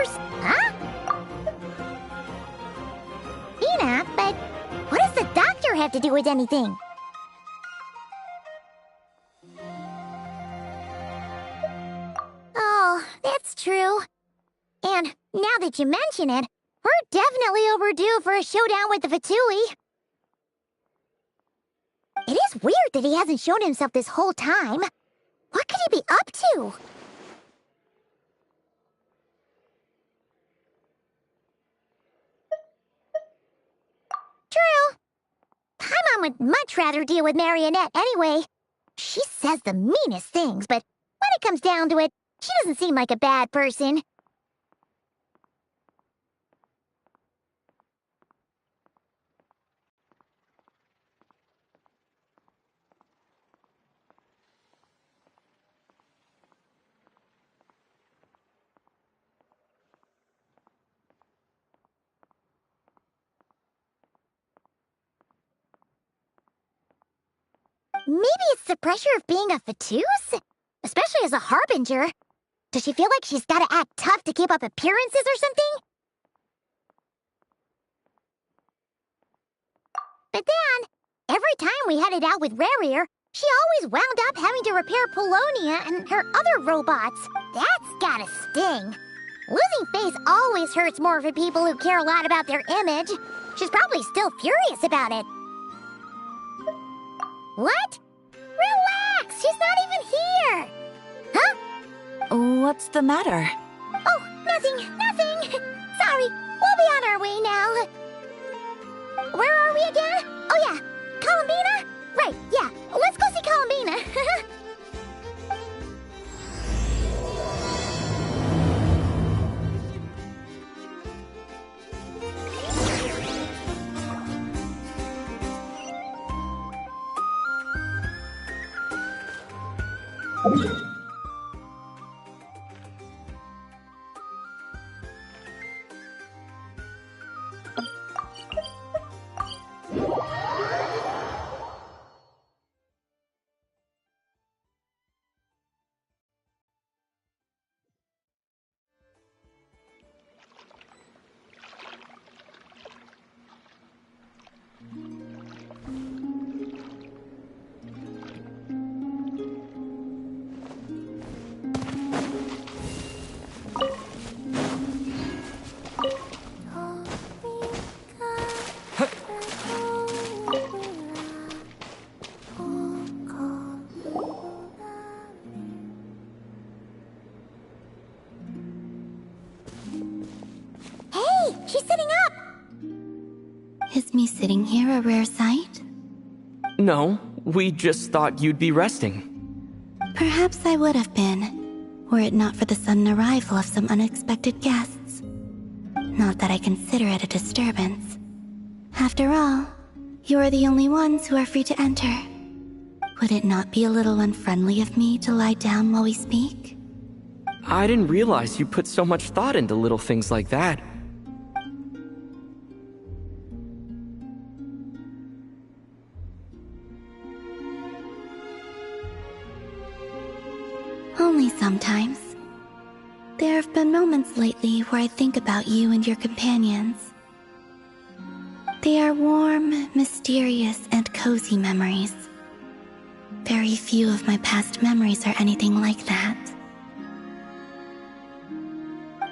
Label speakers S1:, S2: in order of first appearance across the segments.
S1: Huh? Ina, but what does the doctor have to do with anything? Oh, that's true. And now that you mention it, we're definitely overdue for a showdown with the Fatui. It is weird that he hasn't shown himself this whole time. What could he be up to? True. Paimon would much rather deal with Marionette anyway. She says the meanest things, but when it comes down to it, she doesn't seem like a bad person. Maybe it's the pressure of being a Fatuse? Especially as a Harbinger. Does she feel like she's gotta act tough to keep up appearances or something? But then, every time we headed out with Rarier, she always wound up having to repair Polonia and her other robots. That's gotta sting. Losing face always hurts more for people who care a lot about their image. She's probably still furious about it. What? Relax! She's not even here! Huh?
S2: What's the matter?
S1: Oh, nothing. Sorry, we'll be on our way now. Where are we again? Oh yeah, Columbina? Right, yeah, let's go see Columbina. She's sitting up!
S3: Is me sitting here a rare sight?
S4: No, we just thought you'd be resting.
S3: Perhaps I would have been, were it not for the sudden arrival of some unexpected guests. Not that I consider it a disturbance. After all, you are the only ones who are free to enter. Would it not be a little unfriendly of me to lie down while we speak?
S4: I didn't realize you put so much thought into little things like that.
S3: Only sometimes. There have been moments lately where I think about you and your companions. They are warm, mysterious, and cozy memories. Very few of my past memories are anything like that.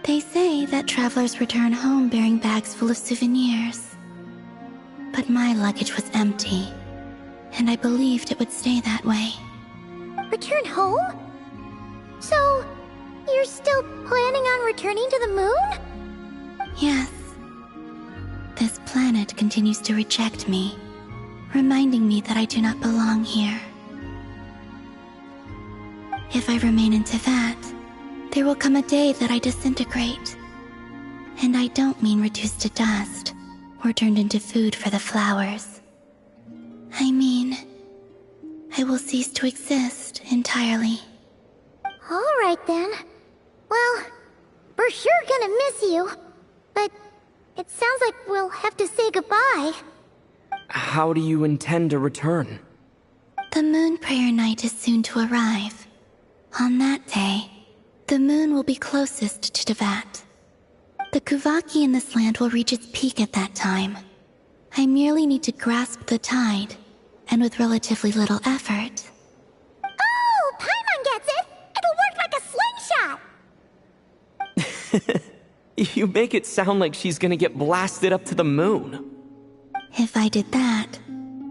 S3: They say that travelers return home bearing bags full of souvenirs. But my luggage was empty, and I believed it would stay that way.
S1: Return home? So, you're still planning on returning to the moon?
S3: Yes. This planet continues to reject me, reminding me that I do not belong here. If I remain in Teyvat, there will come a day that I disintegrate. And I don't mean reduced to dust, or turned into food for the flowers. I mean, I will cease to exist entirely.
S1: Alright then. Well, we're sure gonna miss you. But it sounds like we'll have to say goodbye.
S4: How do you intend to return?
S3: The Moon Prayer Night is soon to arrive. On that day, the moon will be closest to Teyvat, The Kuvaki in this land will reach its peak at that time. I merely need to grasp the tide, and with relatively little effort.
S1: Oh, Paimon gets it! It'll work like a slingshot!
S4: You make it sound like she's gonna get blasted up to the moon.
S3: If I did that,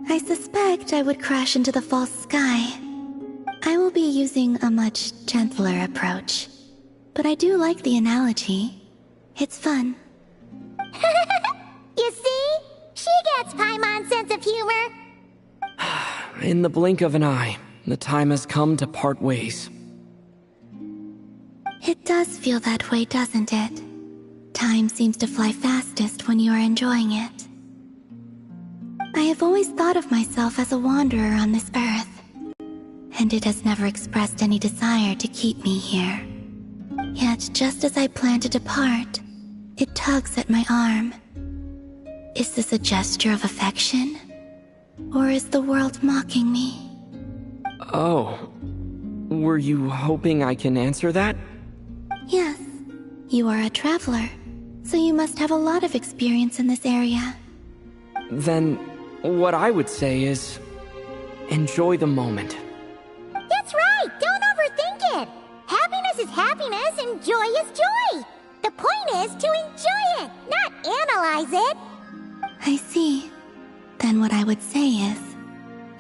S3: I suspect I would crash into the false sky. I will be using a much gentler approach, but I do like the analogy. It's fun.
S1: You see? She gets Paimon's sense of humor.
S4: In the blink of an eye, the time has come to part ways.
S3: It does feel that way, doesn't it? Time seems to fly fastest when you are enjoying it. I have always thought of myself as a wanderer on this earth, and it has never expressed any desire to keep me here. Yet, just as I plan to depart, it tugs at my arm. Is this a gesture of affection? Or is the world mocking me?
S4: Oh. Were you hoping I can answer that?
S3: Yes. You are a traveler, so you must have a lot of experience in this area.
S4: Then, what I would say is, enjoy the moment.
S1: That's right! Don't overthink it! Happiness is happiness and joy is joy! The point is to enjoy it, not analyze it!
S3: I see. Then what I would say is,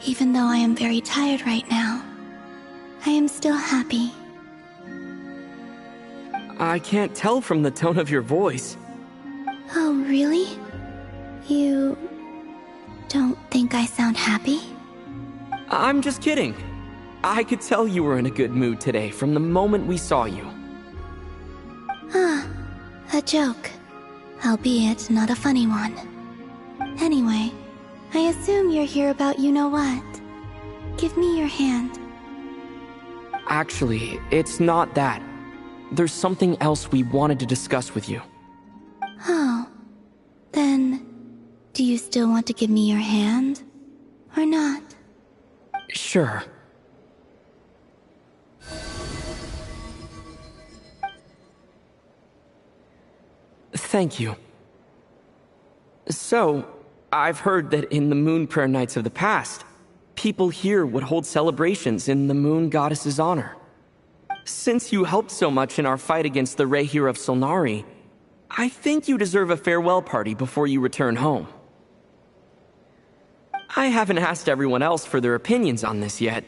S3: even though I am very tired right now, I am still happy.
S4: I can't tell from the tone of your voice.
S3: Oh, really? You don't think I sound happy?
S4: I'm just kidding. I could tell you were in a good mood today from the moment we saw you.
S3: Ah, a joke. Albeit not a funny one. Anyway, I assume you're here about you-know-what. Give me your hand.
S4: Actually, it's not that. There's something else we wanted to discuss with you.
S3: Oh. Then, do you still want to give me your hand? Or not?
S4: Sure. Thank you. So, I've heard that in the Moon Prayer Nights of the past, people here would hold celebrations in the Moon Goddess's honor. Since you helped so much in our fight against the Rehir of Solnari, I think you deserve a farewell party before you return home. I haven't asked everyone else for their opinions on this yet,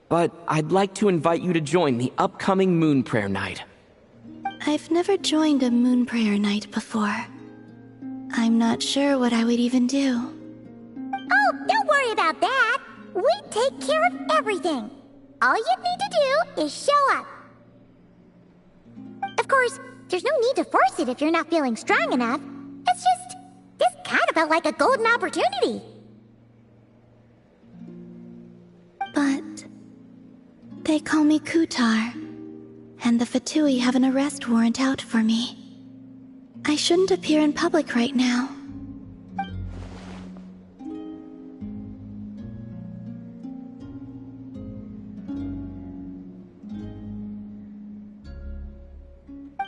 S4: but I'd like to invite you to join the upcoming Moon Prayer Night.
S3: I've never joined a Moon Prayer Night before. I'm not sure what I would even do.
S1: Oh, don't worry about that! We take care of everything! All you need to do is show up. Of course, there's no need to force it if you're not feeling strong enough. It's just, this kind of felt like a golden opportunity.
S3: But they call me Kutar, and the Fatui have an arrest warrant out for me. I shouldn't appear in public right now.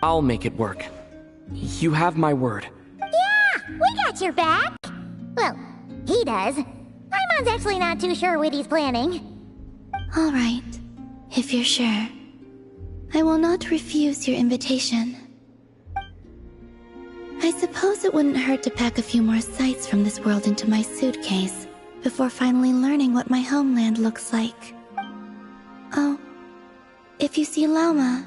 S4: I'll make it work. You have my word.
S1: Yeah, we got your back. Well, he does. Paimon's actually not too sure what he's planning.
S3: All right, if you're sure. I will not refuse your invitation. I suppose it wouldn't hurt to pack a few more sights from this world into my suitcase before finally learning what my homeland looks like. Oh, if you see Lauma,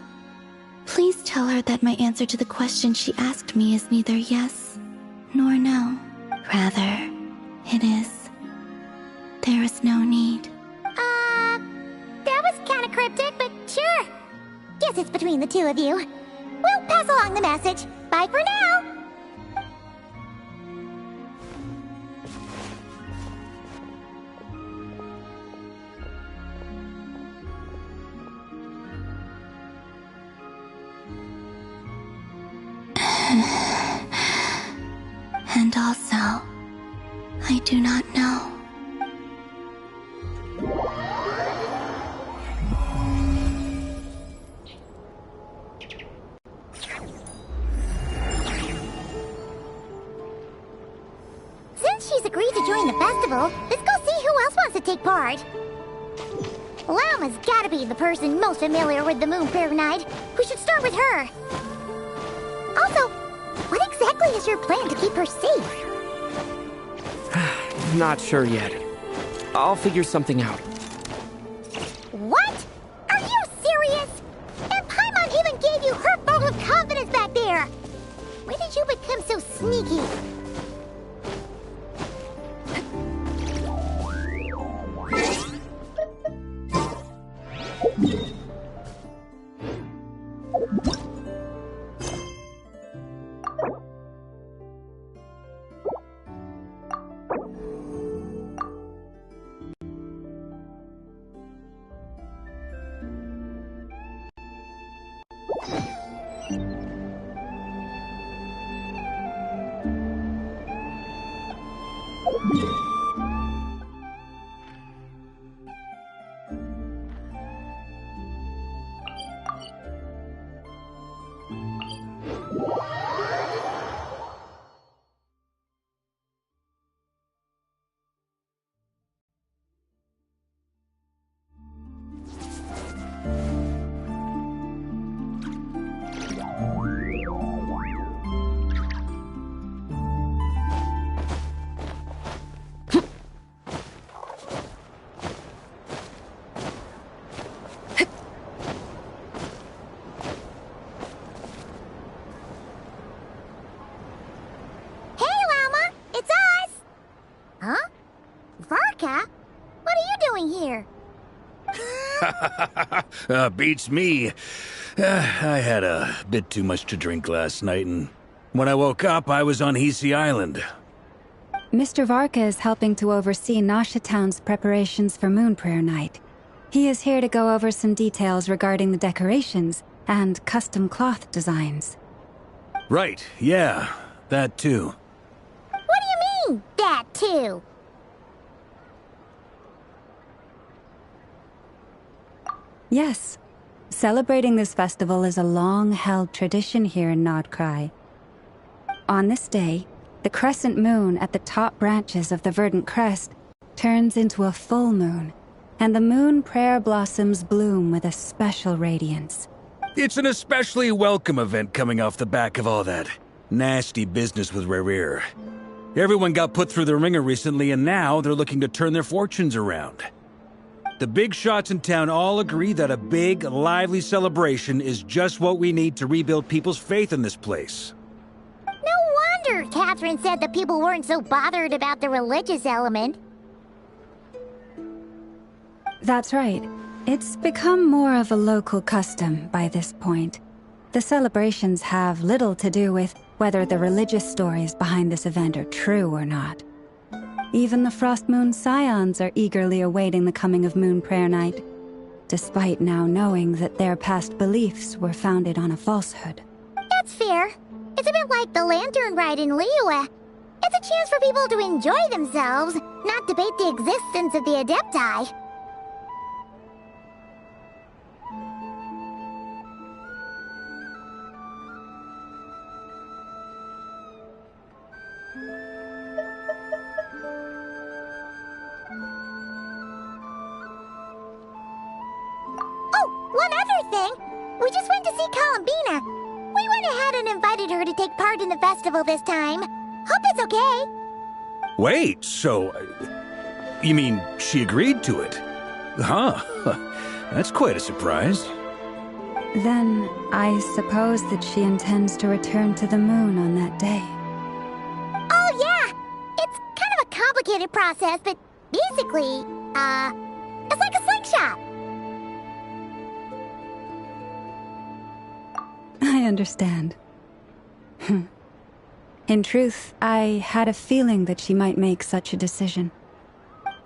S3: please tell her that my answer to the question she asked me is neither yes nor no. Rather, it is, there is no need.
S1: That was kinda cryptic, but sure. Guess it's between the two of you. We'll pass along the message. Bye for now!
S3: And also, I do not know.
S1: start. Llama's gotta be the person most familiar with the Moon Prayer Night. We should start with her. Also, what exactly is your plan to keep her safe?
S4: Not sure yet. I'll figure something out.
S1: What? Are you serious? And Paimon even gave you her vote of confidence back there! When did you become so sneaky?
S2: Beats me. I had a bit too much to drink last night, and when I woke up, I was on Hisi Island.
S5: Mr. Varka is helping to oversee Nasha Town's preparations for Moon Prayer Night. He is here to go over some details regarding the decorations and custom cloth designs.
S2: Right, yeah, that too.
S1: What do you mean, that too?
S5: Yes. Celebrating this festival is a long-held tradition here in Nodcry. On this day, the crescent moon at the top branches of the verdant crest turns into a full moon, and the moon prayer blossoms bloom with a special radiance.
S2: It's an especially welcome event coming off the back of all that nasty business with Rarir. Everyone got put through the ringer recently, and now they're looking to turn their fortunes around. The big shots in town all agree that a big, lively celebration is just what we need to rebuild people's faith in this place.
S1: No wonder Catherine said the people weren't so bothered about the religious element.
S5: That's right. It's become more of a local custom by this point. The celebrations have little to do with whether the religious stories behind this event are true or not. Even the Frost Moon Scions are eagerly awaiting the coming of Moon Prayer Night, despite now knowing that their past beliefs were founded on a falsehood.
S1: That's fair. It's a bit like the Lantern Ride in Liyue. It's a chance for people to enjoy themselves, not debate the existence of the Adepti. We just went to see Columbina. We went ahead and invited her to take part in the festival this time. Hope it's okay.
S2: Wait, so... you mean she agreed to it? Huh. That's quite a surprise.
S5: Then, I suppose that she intends to return to the moon on that day.
S1: Oh, yeah! It's kind of a complicated process, but basically, it's like a slingshot.
S5: I understand. In truth, I had a feeling that she might make such a decision.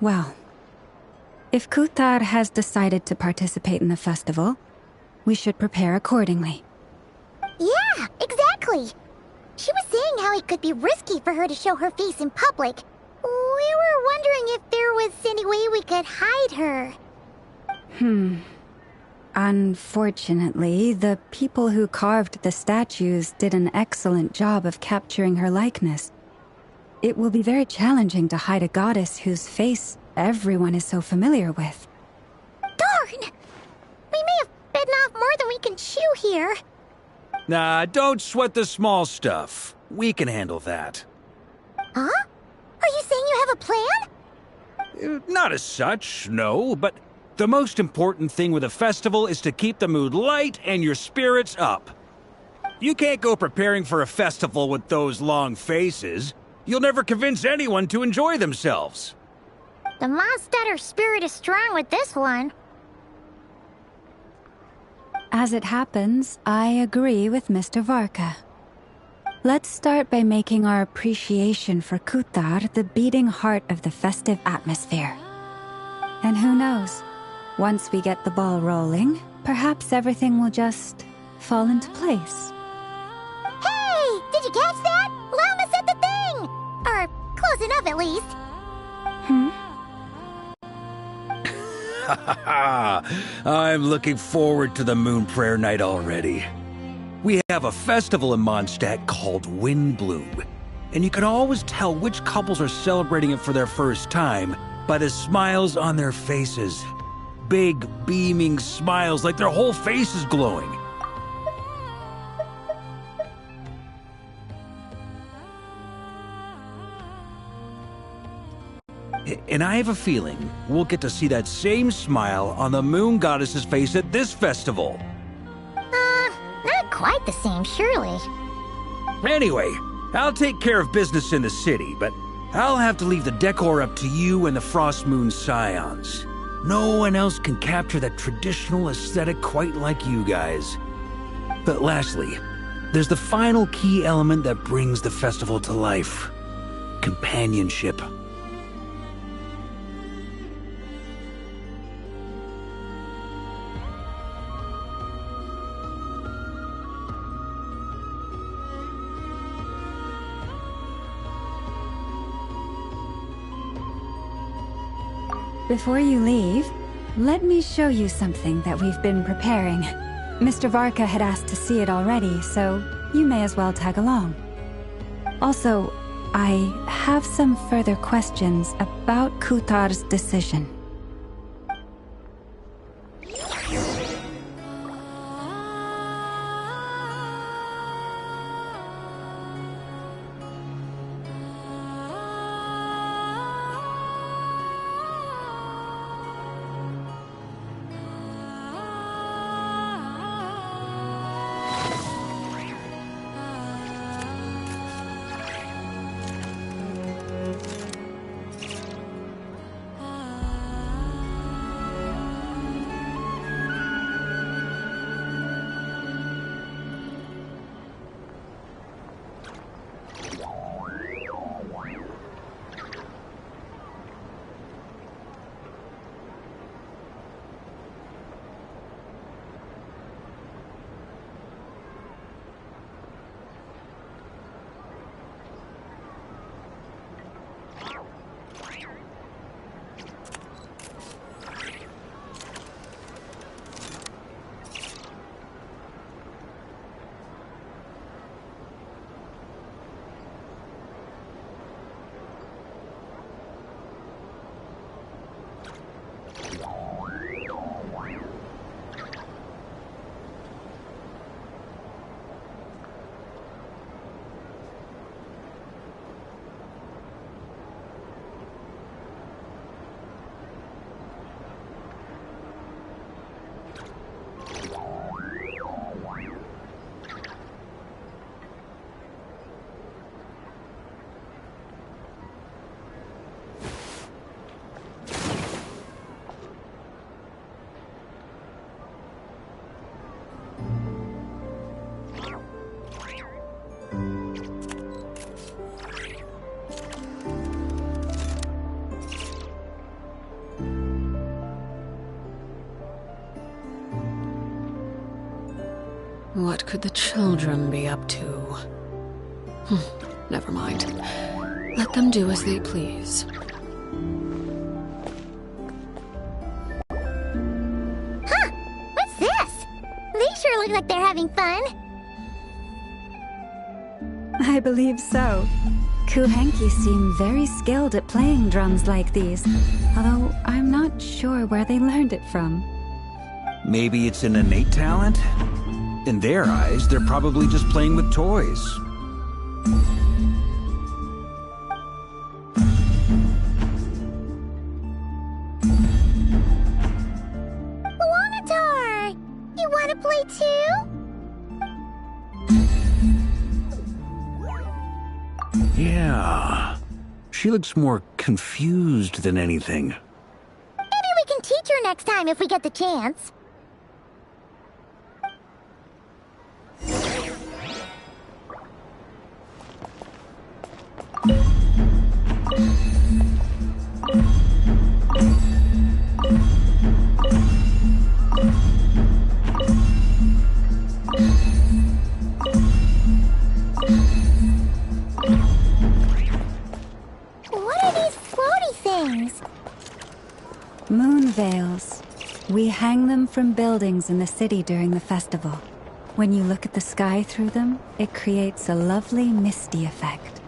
S5: Well, if Kuthar has decided to participate in the festival, we should prepare accordingly.
S1: Yeah, exactly. She was saying how it could be risky for her to show her face in public. We were wondering if there was any way we could hide her.
S5: Unfortunately, the people who carved the statues did an excellent job of capturing her likeness. It will be very challenging to hide a goddess whose face everyone is so familiar with.
S1: Darn! We may have bitten off more than we can chew here.
S2: Nah, don't sweat the small stuff. We can handle that.
S1: Huh? Are you saying you have a plan?
S2: Not as such, no, but the most important thing with a festival is to keep the mood light and your spirits up. You can't go preparing for a festival with those long faces. You'll never convince anyone to enjoy themselves.
S1: The Mondstatter spirit is strong with this one.
S5: As it happens, I agree with Mr. Varka. Let's start by making our appreciation for Kutar the beating heart of the festive atmosphere. And who knows, once we get the ball rolling, perhaps everything will just fall into place.
S1: Hey! Did you catch that? Llama said the thing! Or close enough at least.
S2: I'm looking forward to the Moon Prayer Night already. We have a festival in Mondstadt called Windbloom, and you can always tell which couples are celebrating it for their first time by the smiles on their faces. Big, beaming smiles like their whole face is glowing. And I have a feeling we'll get to see that same smile on the Moon Goddess's face at this festival.
S1: Not quite the same, surely.
S2: Anyway, I'll take care of business in the city, but I'll have to leave the decor up to you and the Frost Moon Scions. No one else can capture that traditional aesthetic quite like you guys. But lastly, there's the final key element that brings the festival to life. Companionship.
S5: Before you leave, let me show you something that we've been preparing. Mr. Varka had asked to see it already, so you may as well tag along. Also, I have some further questions about Kutar's decision.
S6: What could the children be up to? Never mind. Let them do as they please.
S1: Huh! What's this? They sure look like they're having fun.
S5: I believe so. Kuhenki seem very skilled at playing drums like these, although I'm not sure where they learned it from.
S2: Maybe it's an innate talent? In their eyes, they're probably just playing with toys.
S1: Luanatar! You want to play too?
S2: Yeah. She looks more confused than anything.
S1: Maybe we can teach her next time if we get the chance. What are these floaty things?
S5: Moon veils. We hang them from buildings in the city during the festival. When you look at the sky through them, it creates a lovely misty effect.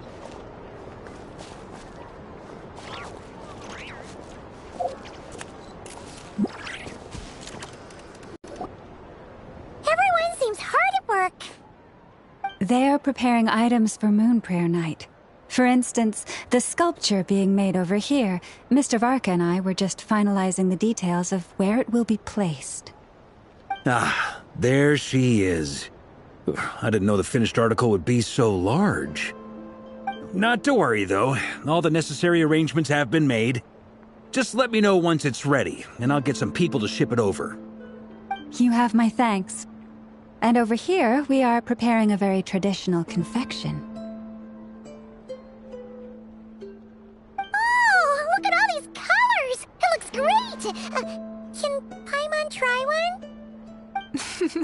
S1: Everyone seems hard at work.
S5: They're preparing items for Moon Prayer Night. For instance, the sculpture being made over here, Mr. Varka and I were just finalizing the details of where it will be placed.
S2: Ah, there she is. I didn't know the finished article would be so large. Not to worry, though. All the necessary arrangements have been made. Just let me know once it's ready, and I'll get some people to ship it over.
S5: You have my thanks. And over here, we are preparing a very traditional confection.
S1: Oh, look at all these colors! It looks great! Can Paimon try one?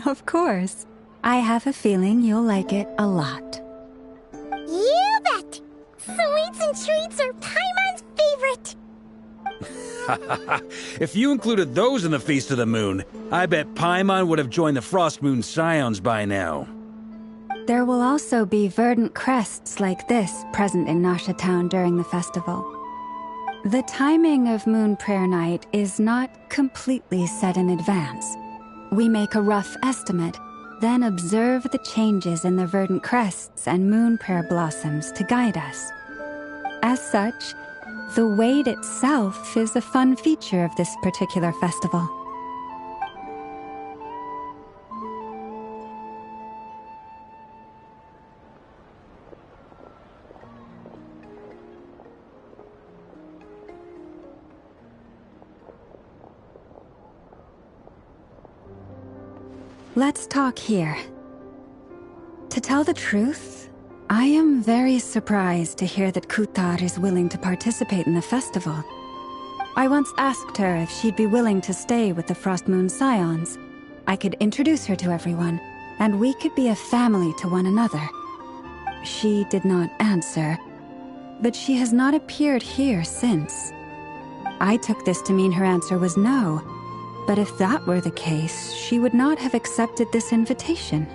S5: Of course. I have a feeling you'll like it a lot.
S1: You bet! Sweets and treats are Paimon's favorite!
S2: If you included those in the Feast of the Moon, I bet Paimon would have joined the Frost Moon Scions by now.
S5: There will also be verdant crests like this present in Nasha Town during the festival. The timing of Moon Prayer Night is not completely set in advance. We make a rough estimate, then observe the changes in the verdant crests and moon prayer blossoms to guide us. As such, the Wade itself is a fun feature of this particular festival. Let's talk here. To tell the truth, I am very surprised to hear that Kutar is willing to participate in the festival. I once asked her if she'd be willing to stay with the Frost Moon Scions. I could introduce her to everyone, and we could be a family to one another. She did not answer, but she has not appeared here since. I took this to mean her answer was no. But if that were the case, she would not have accepted this invitation.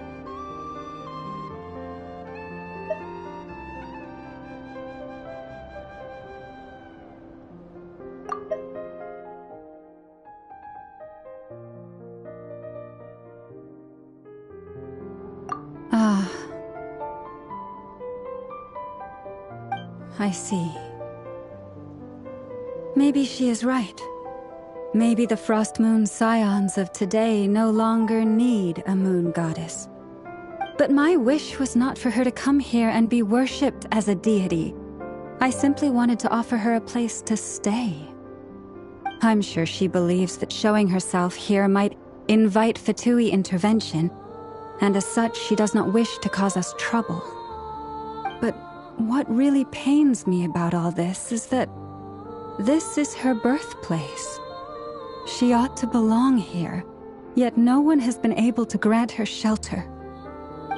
S5: Ah. I see. Maybe she is right. Maybe the Frost Moon Scions of today no longer need a moon goddess. But my wish was not for her to come here and be worshipped as a deity. I simply wanted to offer her a place to stay. I'm sure she believes that showing herself here might invite Fatui intervention, and as such she does not wish to cause us trouble. But what really pains me about all this is that this is her birthplace. She ought to belong here, yet no one has been able to grant her shelter.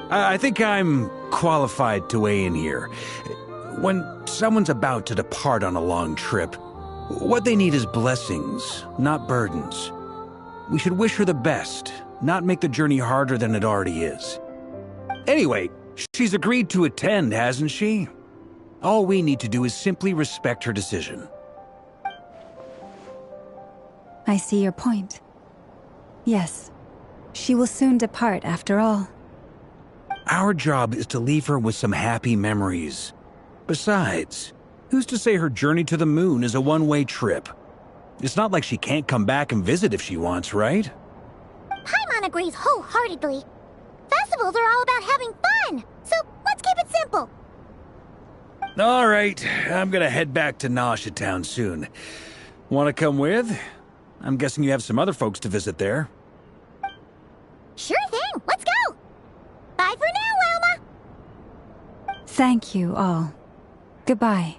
S2: I think I'm qualified to weigh in here. When someone's about to depart on a long trip, what they need is blessings, not burdens. We should wish her the best, not make the journey harder than it already is. Anyway, she's agreed to attend, hasn't she? All we need to do is simply respect her decision.
S5: I see your point. Yes, she will soon depart after all.
S2: Our job is to leave her with some happy memories. Besides, who's to say her journey to the moon is a one-way trip? It's not like she can't come back and visit if she wants, right?
S1: Paimon agrees wholeheartedly. Festivals are all about having fun, so let's keep it simple.
S2: All right, I'm gonna head back to Nausea Town soon. Want to come with? I'm guessing you have some other folks to visit there.
S1: Sure thing, let's go! Bye for now, Wilma!
S5: Thank you all. Goodbye.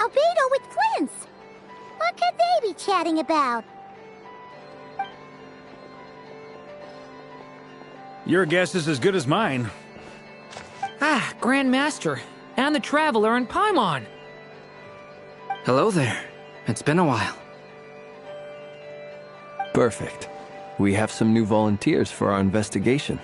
S1: Albedo with Flint's. What could they be chatting about?
S2: Your guess is as good as mine.
S7: Ah, Grand Master, and the Traveler and Paimon.
S4: Hello there. It's been a while.
S8: Perfect. We have some new volunteers for our investigation.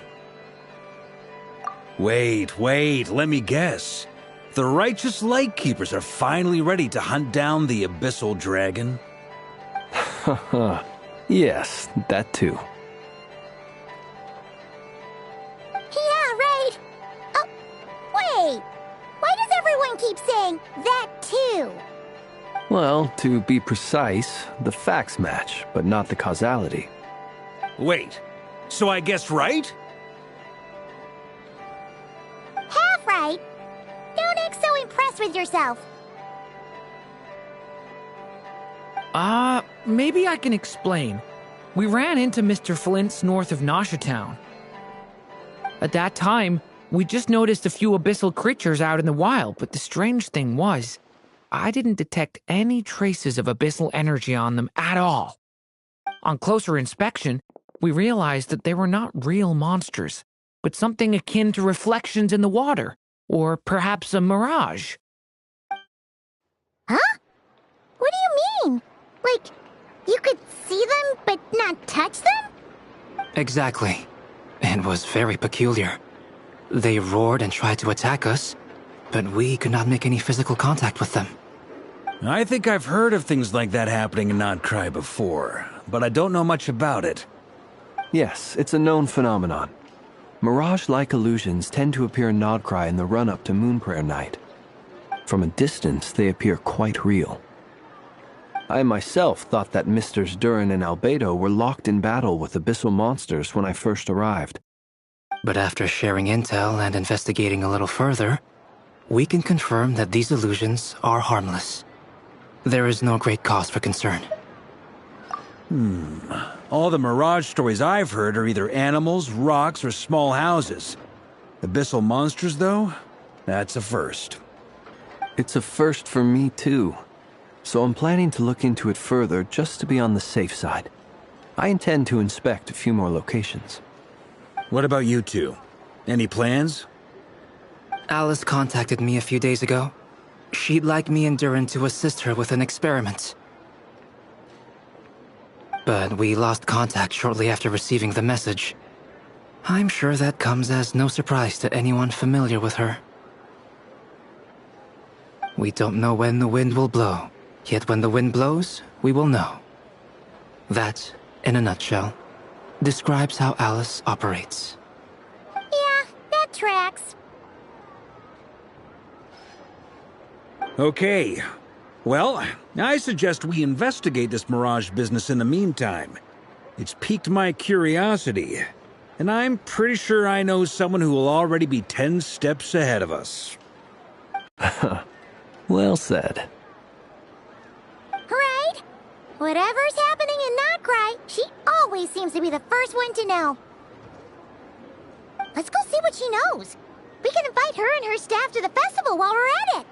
S2: Wait, let me guess. The righteous Lightkeepers are finally ready to hunt down the Abyssal Dragon?
S8: Haha. Yes, that too.
S1: Yeah, right. Oh, wait. Why does everyone keep saying that too?
S8: Well, to be precise, the facts match, but not the causality.
S2: Wait, so I guessed right?
S1: Half right. Don't act so impressed with yourself.
S7: Maybe I can explain. We ran into Mr. Flint's north of Nausea Town. At that time, we just noticed a few abyssal creatures out in the wild, but the strange thing was, I didn't detect any traces of abyssal energy on them at all. On closer inspection, we realized that they were not real monsters, but something akin to reflections in the water, or perhaps a mirage.
S1: Huh? What do you mean? Like, you could see them but not touch them?
S4: Exactly. It was very peculiar. They roared and tried to attack us, but we could not make any physical contact with them.
S2: I think I've heard of things like that happening in Notcry before, but I don't know much about it.
S8: Yes, it's a known phenomenon. Mirage-like illusions tend to appear in Notcry in the run-up to Moonprayer Night. From a distance, they appear quite real. I myself thought that Misters Durin and Albedo were locked in battle with abyssal monsters when I first arrived.
S9: But after sharing intel and investigating a little further, we can confirm that these illusions are harmless. There is no great cause for concern.
S2: All the Mirage stories I've heard are either animals, rocks, or small houses. Abyssal monsters, though? That's a first.
S8: It's a first for me, too. So I'm planning to look into it further just to be on the safe side. I intend to inspect a few more locations.
S2: What about you two? Any plans?
S9: Alice contacted me a few days ago. She'd like me and Durin to assist her with an experiment. But we lost contact shortly after receiving the message. I'm sure that comes as no surprise to anyone familiar with her. We don't know when the wind will blow, yet when the wind blows, we will know. That, in a nutshell, describes how Alice operates.
S1: Yeah, that tracks.
S2: Okay. Well, I suggest we investigate this Mirage business in the meantime. It's piqued my curiosity, and I'm pretty sure I know someone who will already be 10 steps ahead of us.
S8: Well said.
S1: Right? Whatever's happening in Notcry, she always seems to be the first one to know. Let's go see what she knows. We can invite her and her staff to the festival while we're at it.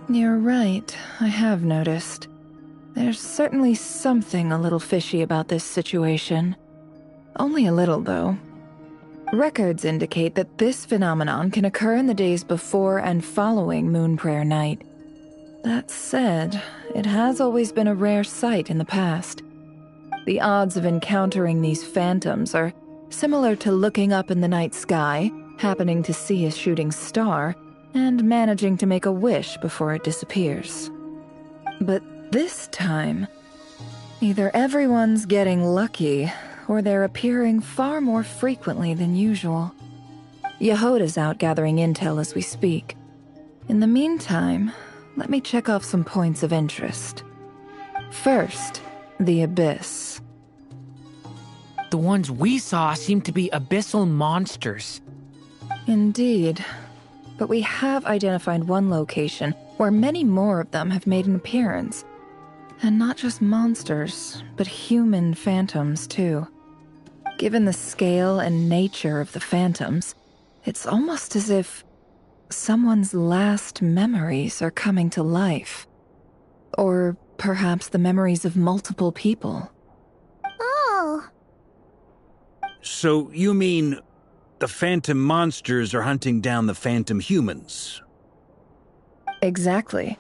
S10: You're right, I have noticed. There's certainly something a little fishy about this situation. Only a little, though. Records indicate that this phenomenon can occur in the days before and following Moon Prayer Night. That said, it has always been a rare sight in the past. The odds of encountering these phantoms are similar to looking up in the night sky, happening to see a shooting star, and managing to make a wish before it disappears. But this time, either everyone's getting lucky, or they're appearing far more frequently than usual. Yehoda's out gathering intel as we speak. In the meantime, let me check off some points of interest. First, the Abyss.
S7: The ones we saw seem to be abyssal monsters.
S10: Indeed. But we have identified one location where many more of them have made an appearance. And not just monsters, but human phantoms, too. Given the scale and nature of the phantoms, it's almost as if someone's last memories are coming to life. Or perhaps the memories of multiple people.
S1: Oh.
S2: So you mean the phantom monsters are hunting down the phantom humans?
S10: Exactly.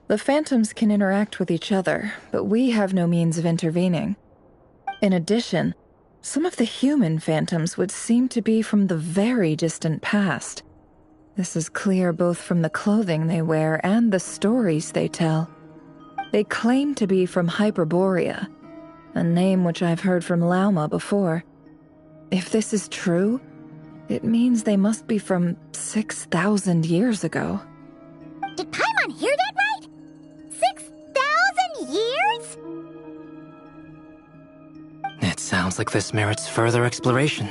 S10: The phantoms can interact with each other, but we have no means of intervening. In addition, some of the human phantoms would seem to be from the very distant past. This is clear both from the clothing they wear and the stories they tell. They claim to be from Hyperborea, a name which I've heard from Lauma before. If this is true, it means they must be from 6,000 years ago.
S1: Did Paimon hear that right? 6,000 years?
S9: It sounds like this merits further exploration.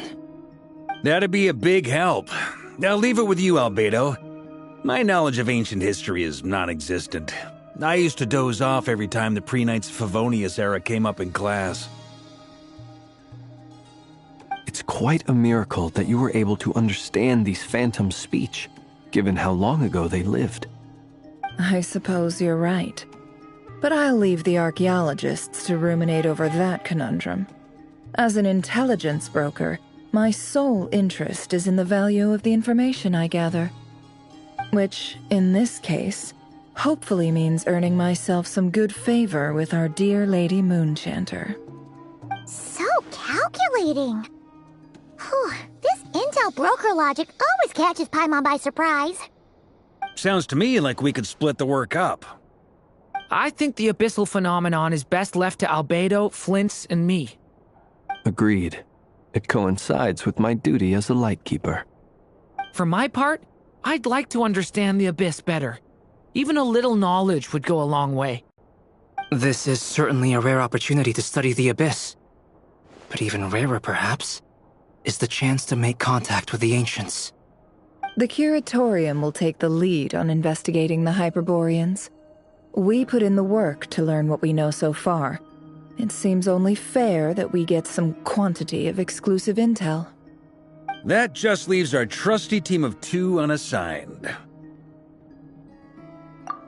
S2: That'd be a big help. I'll leave it with you, Albedo. My knowledge of ancient history is non-existent. I used to doze off every time the Pre-Knights Favonius era came up in class.
S8: It's quite a miracle that you were able to understand these phantoms' speech, given how long ago they lived.
S10: I suppose you're right. But I'll leave the archaeologists to ruminate over that conundrum. As an intelligence broker, my sole interest is in the value of the information I gather. Which, in this case, hopefully means earning myself some good favor with our dear Lady Moonchanter.
S1: So calculating. Whew, this intel broker logic always catches Paimon by surprise.
S2: Sounds to me like we could split the work up.
S7: I think the abyssal phenomenon is best left to Albedo, Flint's, and me.
S8: Agreed. It coincides with my duty as a lightkeeper.
S7: For my part, I'd like to understand the abyss better. Even a little knowledge would go a long way.
S9: This is certainly a rare opportunity to study the abyss. But even rarer, perhaps, is the chance to make contact with the ancients.
S10: The Curatorium will take the lead on investigating the Hyperboreans. We put in the work to learn what we know so far. It seems only fair that we get some quantity of exclusive intel.
S2: That just leaves our trusty team of 2 unassigned.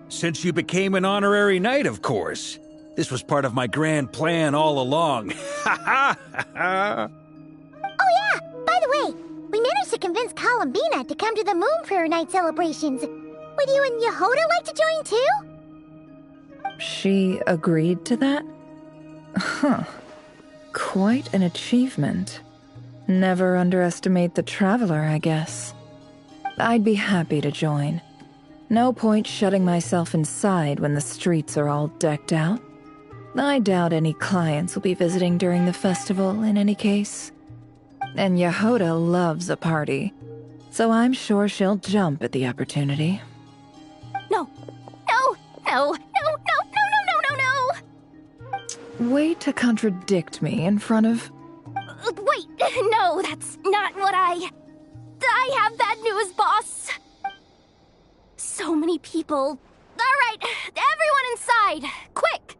S2: Since you became an honorary knight, of course. This was part of my grand plan all along. Ha ha ha!
S1: Oh yeah, by the way, we managed to convince Columbina to come to the Moonprayer Night celebrations. Would you and Yehoda like to join too?
S10: She agreed to that? Huh. Quite an achievement. Never underestimate the traveler, I guess. I'd be happy to join. No point shutting myself inside when the streets are all decked out. I doubt any clients will be visiting during the festival in any case. And Yehoda loves a party, so I'm sure she'll jump at the opportunity.
S1: No.
S10: Way to contradict me in front of...
S1: Wait, no, that's not what I have bad news, boss. So many people. All right, everyone inside, quick!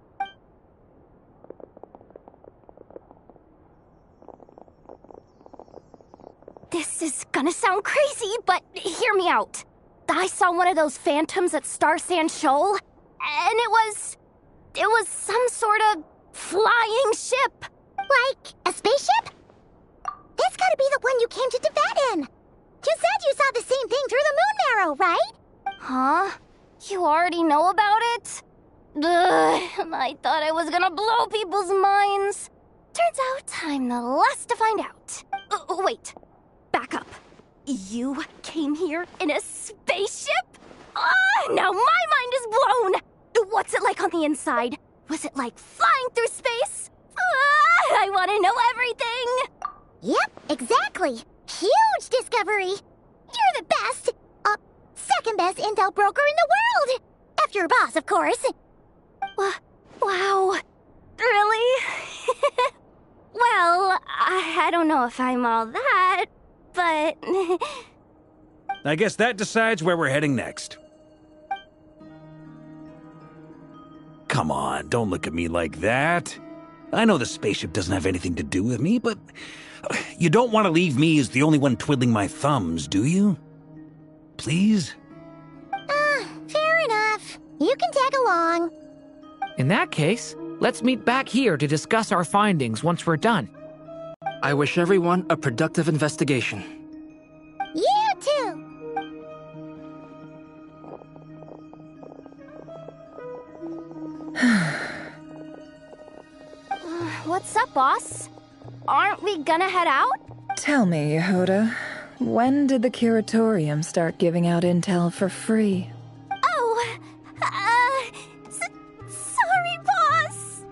S1: This is gonna sound crazy, but hear me out. I saw one of those phantoms at Star Sand Shoal, and it was some sort of flying ship. Like a spaceship? That's gotta be the one you came to Tibet in. You said you saw the same thing through the moon marrow, right? Huh? You already know about it? Ugh, I thought I was gonna blow people's minds. Turns out I'm the last to find out. Wait, back up. You came here in a spaceship? Now my mind is blown! What's it like on the inside? Was it like flying through space? I want to know everything! Yep, exactly. Huge discovery. You're the best, second best intel broker in the world! After your boss, of course. Wow. Really? Well, I don't know if I'm all that, but...
S2: I guess that decides where we're heading next. Come on, don't look at me like that. I know the spaceship doesn't have anything to do with me, but you don't want to leave me as the only one twiddling my thumbs, do you? Please?
S1: Fair enough. You can tag along.
S7: In that case, let's meet back here to discuss our findings once we're done.
S9: I wish everyone a productive investigation.
S1: You too! What's up, boss? Aren't we gonna head out?
S10: Tell me, Yehoda, when did the Curatorium start giving out intel for free?
S1: Oh, sorry, boss.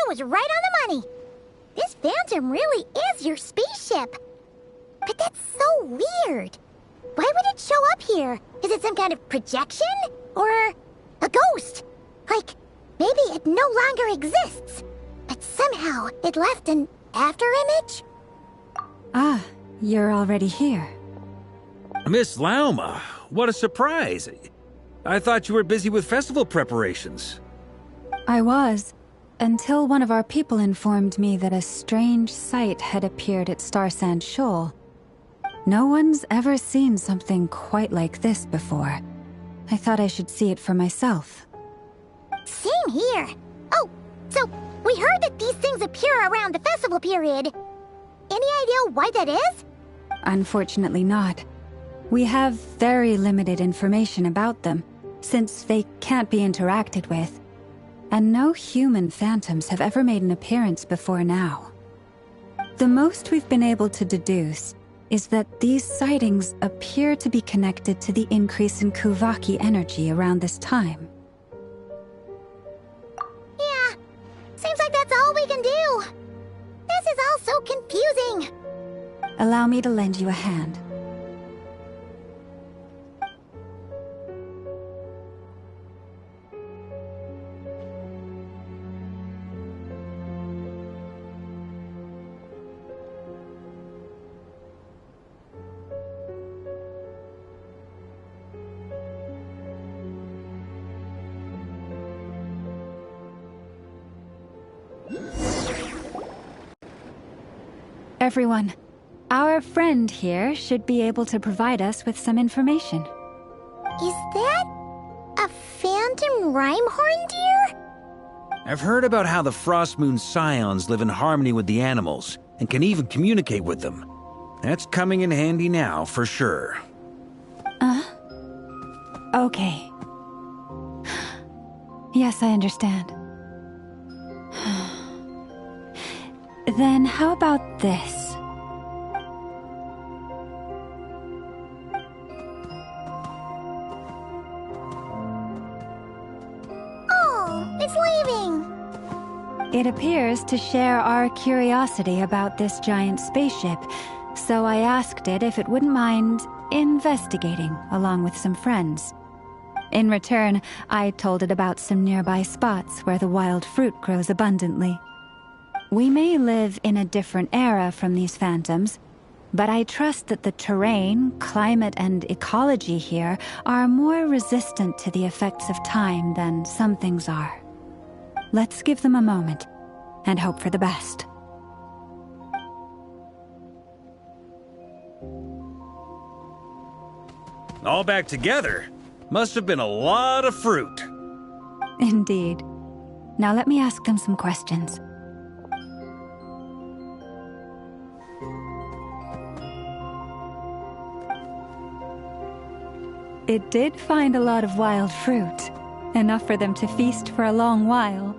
S1: was right on the money. This Phantom really is your spaceship. But that's so weird. Why would it show up here? Is it some kind of projection? Or a ghost? Like, maybe it no longer exists, but somehow it left an afterimage?
S5: Ah, you're already here.
S2: Miss Lauma, what a surprise. I thought you were busy with festival preparations.
S5: I was, until one of our people informed me that a strange sight had appeared at Starsand Shoal. No one's ever seen something quite like this before. I thought I should see it for myself.
S1: Same here. Oh, so we heard that these things appear around the festival period. Any idea why that is?
S5: Unfortunately not. We have very limited information about them, since they can't be interacted with. And no human phantoms have ever made an appearance before now. The most we've been able to deduce is that these sightings appear to be connected to the increase in Kuvaki energy around this time.
S1: Yeah, seems like that's all we can do. This is all so confusing.
S5: Allow me to lend you a hand. Everyone, our friend here should be able to provide us with some information.
S1: Is that a phantom Rhymehorn deer?
S2: I've heard about how the Frostmoon Scions live in harmony with the animals and can even communicate with them. That's coming in handy now, for sure.
S5: Okay. Yes, I understand. Then how about this?
S1: Oh, it's leaving.
S5: It appears to share our curiosity about this giant spaceship, so I asked it if it wouldn't mind investigating along with some friends. In return, I told it about some nearby spots where the wild fruit grows abundantly. We may live in a different era from these phantoms, but I trust that the terrain, climate, and ecology here are more resistant to the effects of time than some things are. Let's give them a moment and hope for the best.
S2: All back together? Must have been a lot of fruit.
S5: Indeed. Now let me ask them some questions. It did find a lot of wild fruit, enough for them to feast for a long while.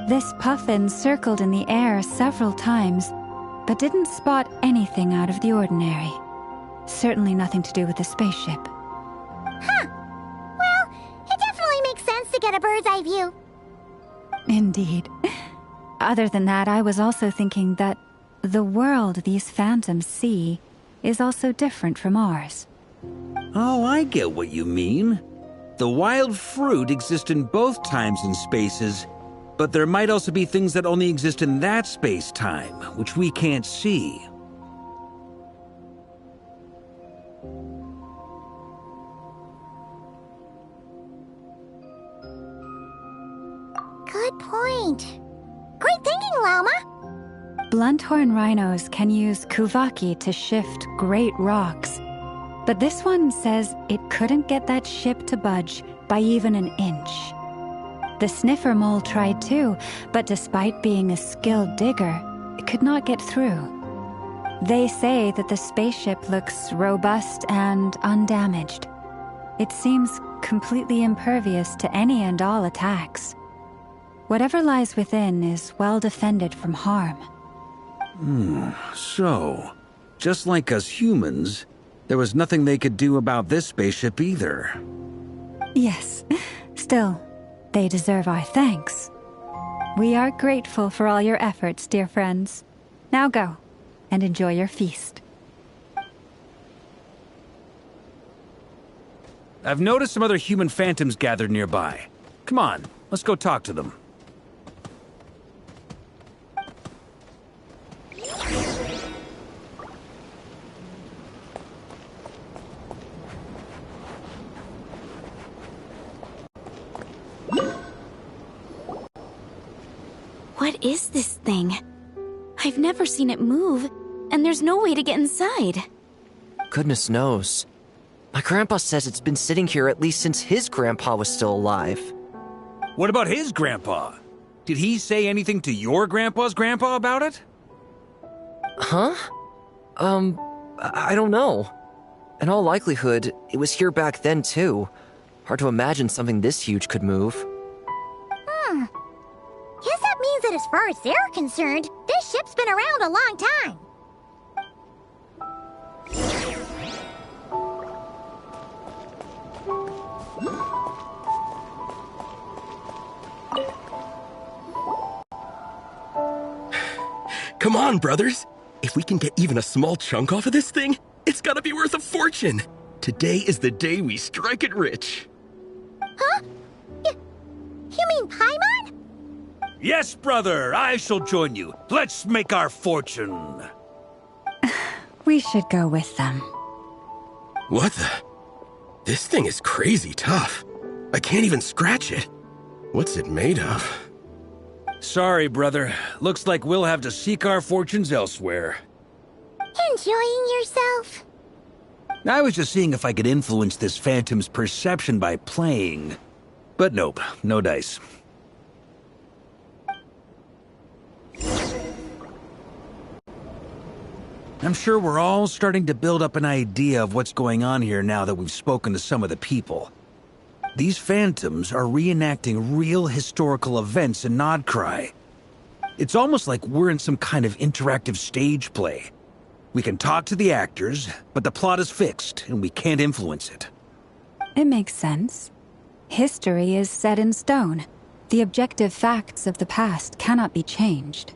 S5: This puffin circled in the air several times, but didn't spot anything out of the ordinary. Certainly nothing to do with the spaceship.
S1: Huh. Well, it definitely makes sense to get a bird's eye view.
S5: Indeed. Other than that, I was also thinking that the world these phantoms see is also different from ours.
S2: Oh, I get what you mean. The wild fruit exist in both times and spaces, but there might also be things that only exist in that space-time, which we can't see.
S1: Good point. Great thinking, Lauma.
S5: Blunthorn rhinos can use Kuvaki to shift great rocks, but this one says it couldn't get that ship to budge by even an inch. The sniffer mole tried too, but despite being a skilled digger, it could not get through. They say that the spaceship looks robust and undamaged. It seems completely impervious to any and all attacks. Whatever lies within is well defended from harm.
S2: So, just like us humans, there was nothing they could do about this spaceship either.
S5: Yes, still, they deserve our thanks. We are grateful for all your efforts, dear friends. Now go, and enjoy your feast.
S2: I've noticed some other human phantoms gathered nearby. Come on, let's go talk to them.
S11: What is this thing? I've never seen it move, and there's no way to get inside.
S12: Goodness knows. My grandpa says it's been sitting here at least since his grandpa was still alive.
S2: What about his grandpa? Did he say anything to your grandpa's grandpa about it?
S12: Huh? I don't know. In all likelihood, it was here back then too. Hard to imagine something this huge could move.
S1: Guess that means that as far as they're concerned, this ship's been around a long time.
S13: Come on, brothers. If we can get even a small chunk off of this thing, it's gotta be worth a fortune. Today is the day we strike it rich.
S1: Huh? You mean Paimon?
S2: Yes, brother, I shall join you. Let's make our fortune.
S5: We should go with them.
S13: What the? This thing is crazy tough. I can't even scratch it. What's it made of?
S2: Sorry, brother. Looks like we'll have to seek our fortunes elsewhere.
S1: Enjoying yourself?
S2: I was just seeing if I could influence this phantom's perception by playing. But nope, no dice. I'm sure we're all starting to build up an idea of what's going on here now that we've spoken to some of the people. These phantoms are reenacting real historical events in Nodcry. It's almost like we're in some kind of interactive stage play. We can talk to the actors, but the plot is fixed, and we can't influence it.
S5: It makes sense. History is set in stone. The objective facts of the past cannot be changed.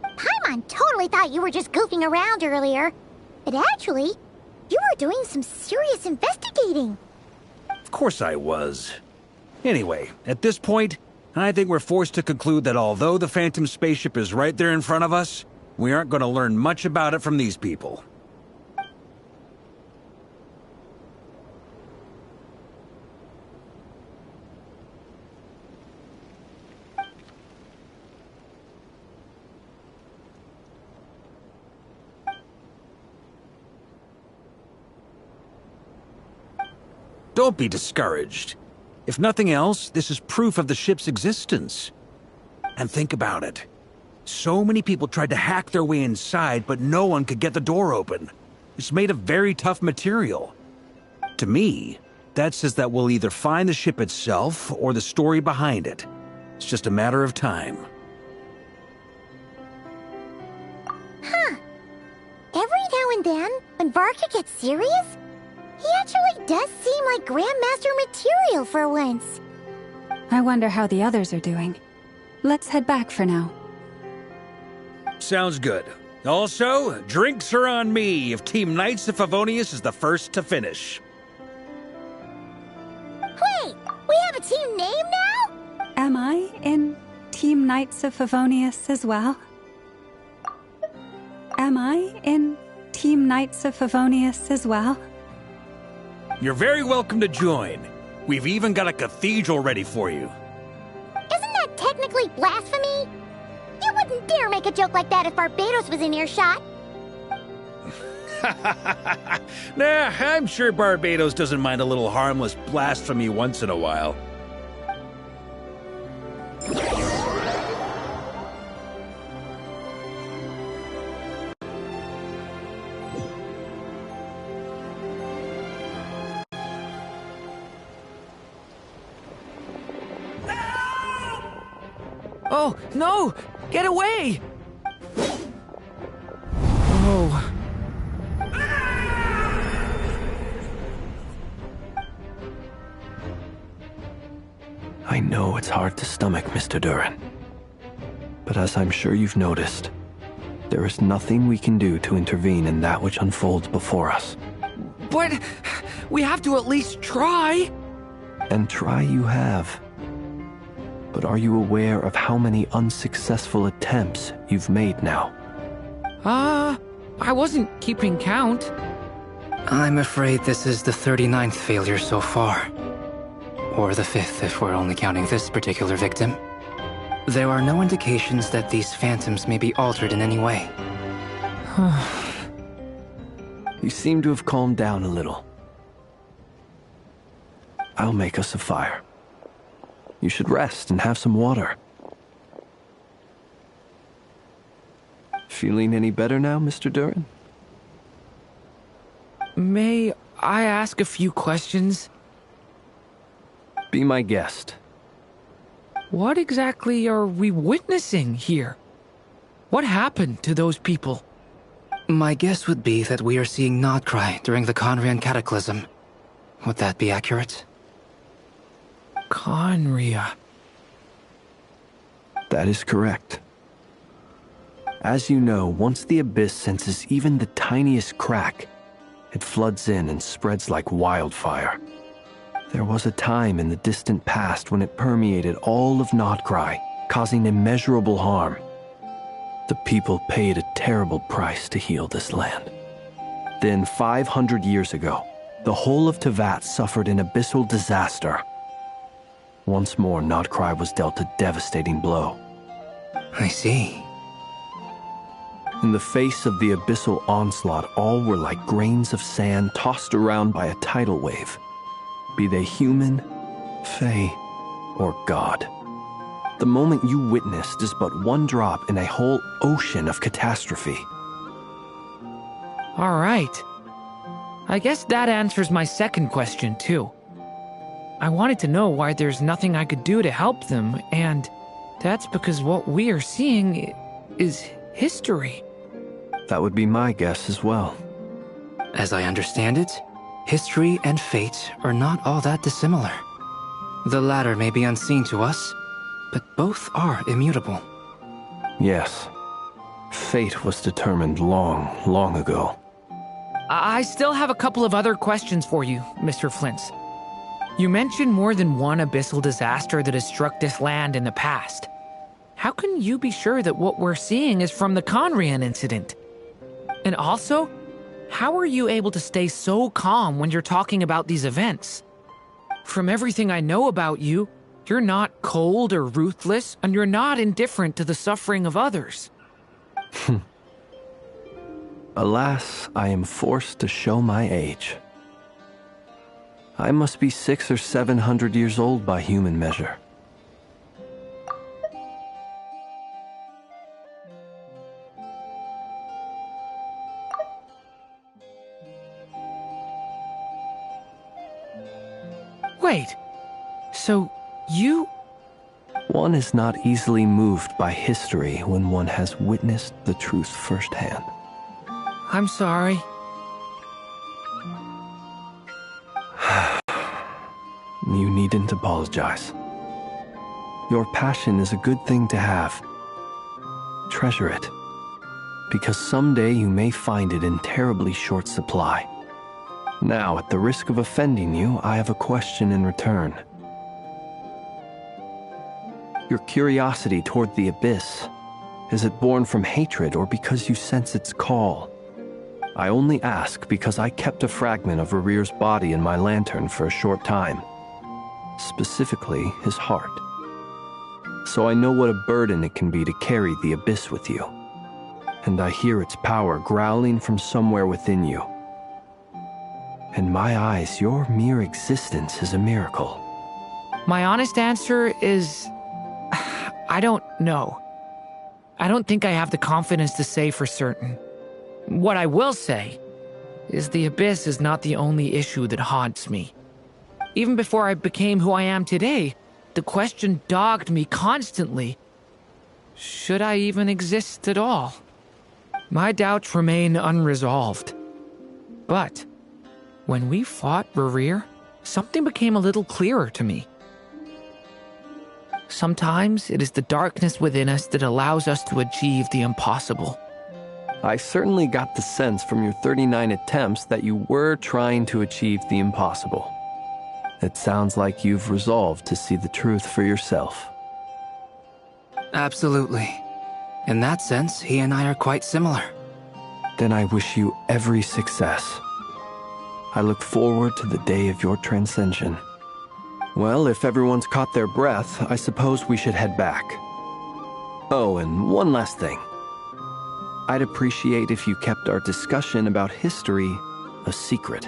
S1: Paimon totally thought you were just goofing around earlier. But actually, you were doing some serious investigating.
S2: Of course I was. Anyway, at this point, I think we're forced to conclude that although the Phantom spaceship is right there in front of us, we aren't going to learn much about it from these people. Don't be discouraged. If nothing else, this is proof of the ship's existence. And think about it. So many people tried to hack their way inside, but no one could get the door open. It's made of very tough material. To me, that says that we'll either find the ship itself or the story behind it. It's just a matter of time.
S1: Huh. Every now and then, when Varka gets serious, he actually does seem like Grandmaster material for once.
S5: I wonder how the others are doing. Let's head back for now.
S2: Sounds good. Also, drinks are on me if Team Knights of Favonius is the first to finish.
S1: Wait, we have a team name now?
S5: Am I in Team Knights of Favonius as well? Am I in Team Knights of Favonius as well?
S2: You're very welcome to join. We've even got a cathedral ready for you.
S1: Isn't that technically blasphemy? You wouldn't dare make a joke like that if Barbados was in earshot.
S2: Nah, I'm sure Barbados doesn't mind a little harmless blasphemy once in a while.
S7: Oh, no! Get away! Oh.
S8: I know it's hard to stomach, Mr. Duran. But as I'm sure you've noticed, there is nothing we can do to intervene in that which unfolds before us.
S7: But we have to at least try.
S8: And try you have. But are you aware of how many unsuccessful attempts you've made now?
S7: I wasn't keeping count.
S9: I'm afraid this is the 39th failure so far. Or the 5th if we're only counting this particular victim. There are no indications that these phantoms may be altered in any way.
S8: You seem to have calmed down a little. I'll make us a fire. You should rest and have some water. Feeling any better now, Mr. Duran?
S7: May I ask a few questions?
S8: Be my guest.
S7: What exactly are we witnessing here? What happened to those people?
S9: My guess would be that we are seeing Nodcry during the Conrian Cataclysm. Would that be accurate?
S7: Conria.
S8: That is correct. As you know, once the Abyss senses even the tiniest crack, it floods in and spreads like wildfire. There was a time in the distant past when it permeated all of Nodcry, causing immeasurable harm. The people paid a terrible price to heal this land. Then, 500 years ago, the whole of Teyvat suffered an abyssal disaster. Once more, Nodcry was dealt a devastating blow.
S9: I see.
S8: In the face of the abyssal onslaught, all were like grains of sand tossed around by a tidal wave. Be they human, fae, or god. The moment you witnessed is but one drop in a whole ocean of catastrophe.
S7: All right. I guess that answers my second question, too. I wanted to know why there's nothing I could do to help them, and that's because what we are seeing is history.
S8: That would be my guess as well.
S9: As I understand it, history and fate are not all that dissimilar. The latter may be unseen to us, but both are immutable.
S8: Yes. Fate was determined long, long ago.
S7: I still have a couple of other questions for you, Mr. Flint's. You mentioned more than one abyssal disaster that has struck this land in the past. How can you be sure that what we're seeing is from the Conrian incident? And also, how are you able to stay so calm when you're talking about these events? From everything I know about you, you're not cold or ruthless, and you're not indifferent to the suffering of others.
S8: Alas, I am forced to show my age. I must be 600 or 700 years old by human measure.
S7: Wait, so you...
S8: One is not easily moved by history when one has witnessed the truth firsthand.
S7: I'm sorry.
S8: You needn't apologize. Your passion is a good thing to have. Treasure it, because someday you may find it in terribly short supply. Now, at the risk of offending you, I have a question in return. Your curiosity toward the Abyss, is it born from hatred or because you sense its call? I only ask because I kept a fragment of Rarir's body in my lantern for a short time. Specifically, his heart. So I know what a burden it can be to carry the Abyss with you. And I hear its power growling from somewhere within you. In my eyes, your mere existence is a miracle.
S7: My honest answer is... I don't know. I don't think I have the confidence to say for certain. What I will say is the Abyss is not the only issue that haunts me. Even before I became who I am today, the question dogged me constantly. Should I even exist at all? My doubts remain unresolved. But when we fought Rarir, something became a little clearer to me. Sometimes it is the darkness within us that allows us to achieve the impossible.
S8: I certainly got the sense from your 39 attempts that you were trying to achieve the impossible. It sounds like you've resolved to see the truth for yourself.
S9: Absolutely. In that sense, he and I are quite similar.
S8: Then I wish you every success. I look forward to the day of your transcension. Well, if everyone's caught their breath, I suppose we should head back. Oh, and one last thing. I'd appreciate if you kept our discussion about history a secret.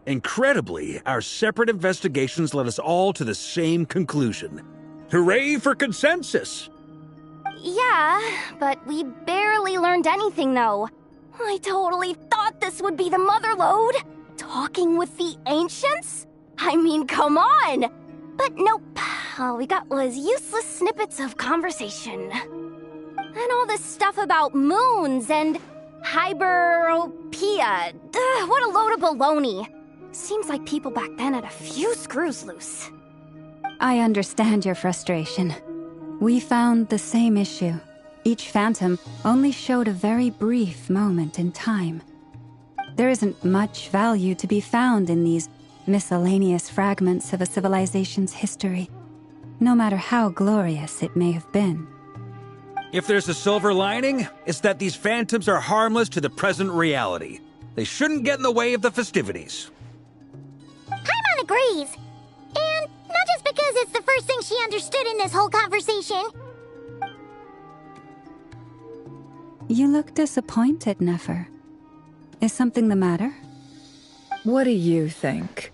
S2: Incredibly, our separate investigations led us all to the same conclusion. Hooray for consensus!
S14: Yeah, but we barely learned anything, though. I totally thought this would be the mother lode. Talking with the ancients? I mean, come on! But nope. All we got was useless snippets of conversation. And all this stuff about moons and hyperopia. What a load of baloney. Seems like people back then had a few screws loose.
S5: I understand your frustration. We found the same issue. Each phantom only showed a very brief moment in time. There isn't much value to be found in these miscellaneous fragments of a civilization's history, no matter how glorious it may have been.
S2: If there's a silver lining, it's that these phantoms are harmless to the present reality. They shouldn't get in the way of the festivities.
S1: Paimon agrees. And not just because it's the first thing she understood in this whole conversation.
S5: You look disappointed, Nefer. Is something the matter?
S10: What do you think?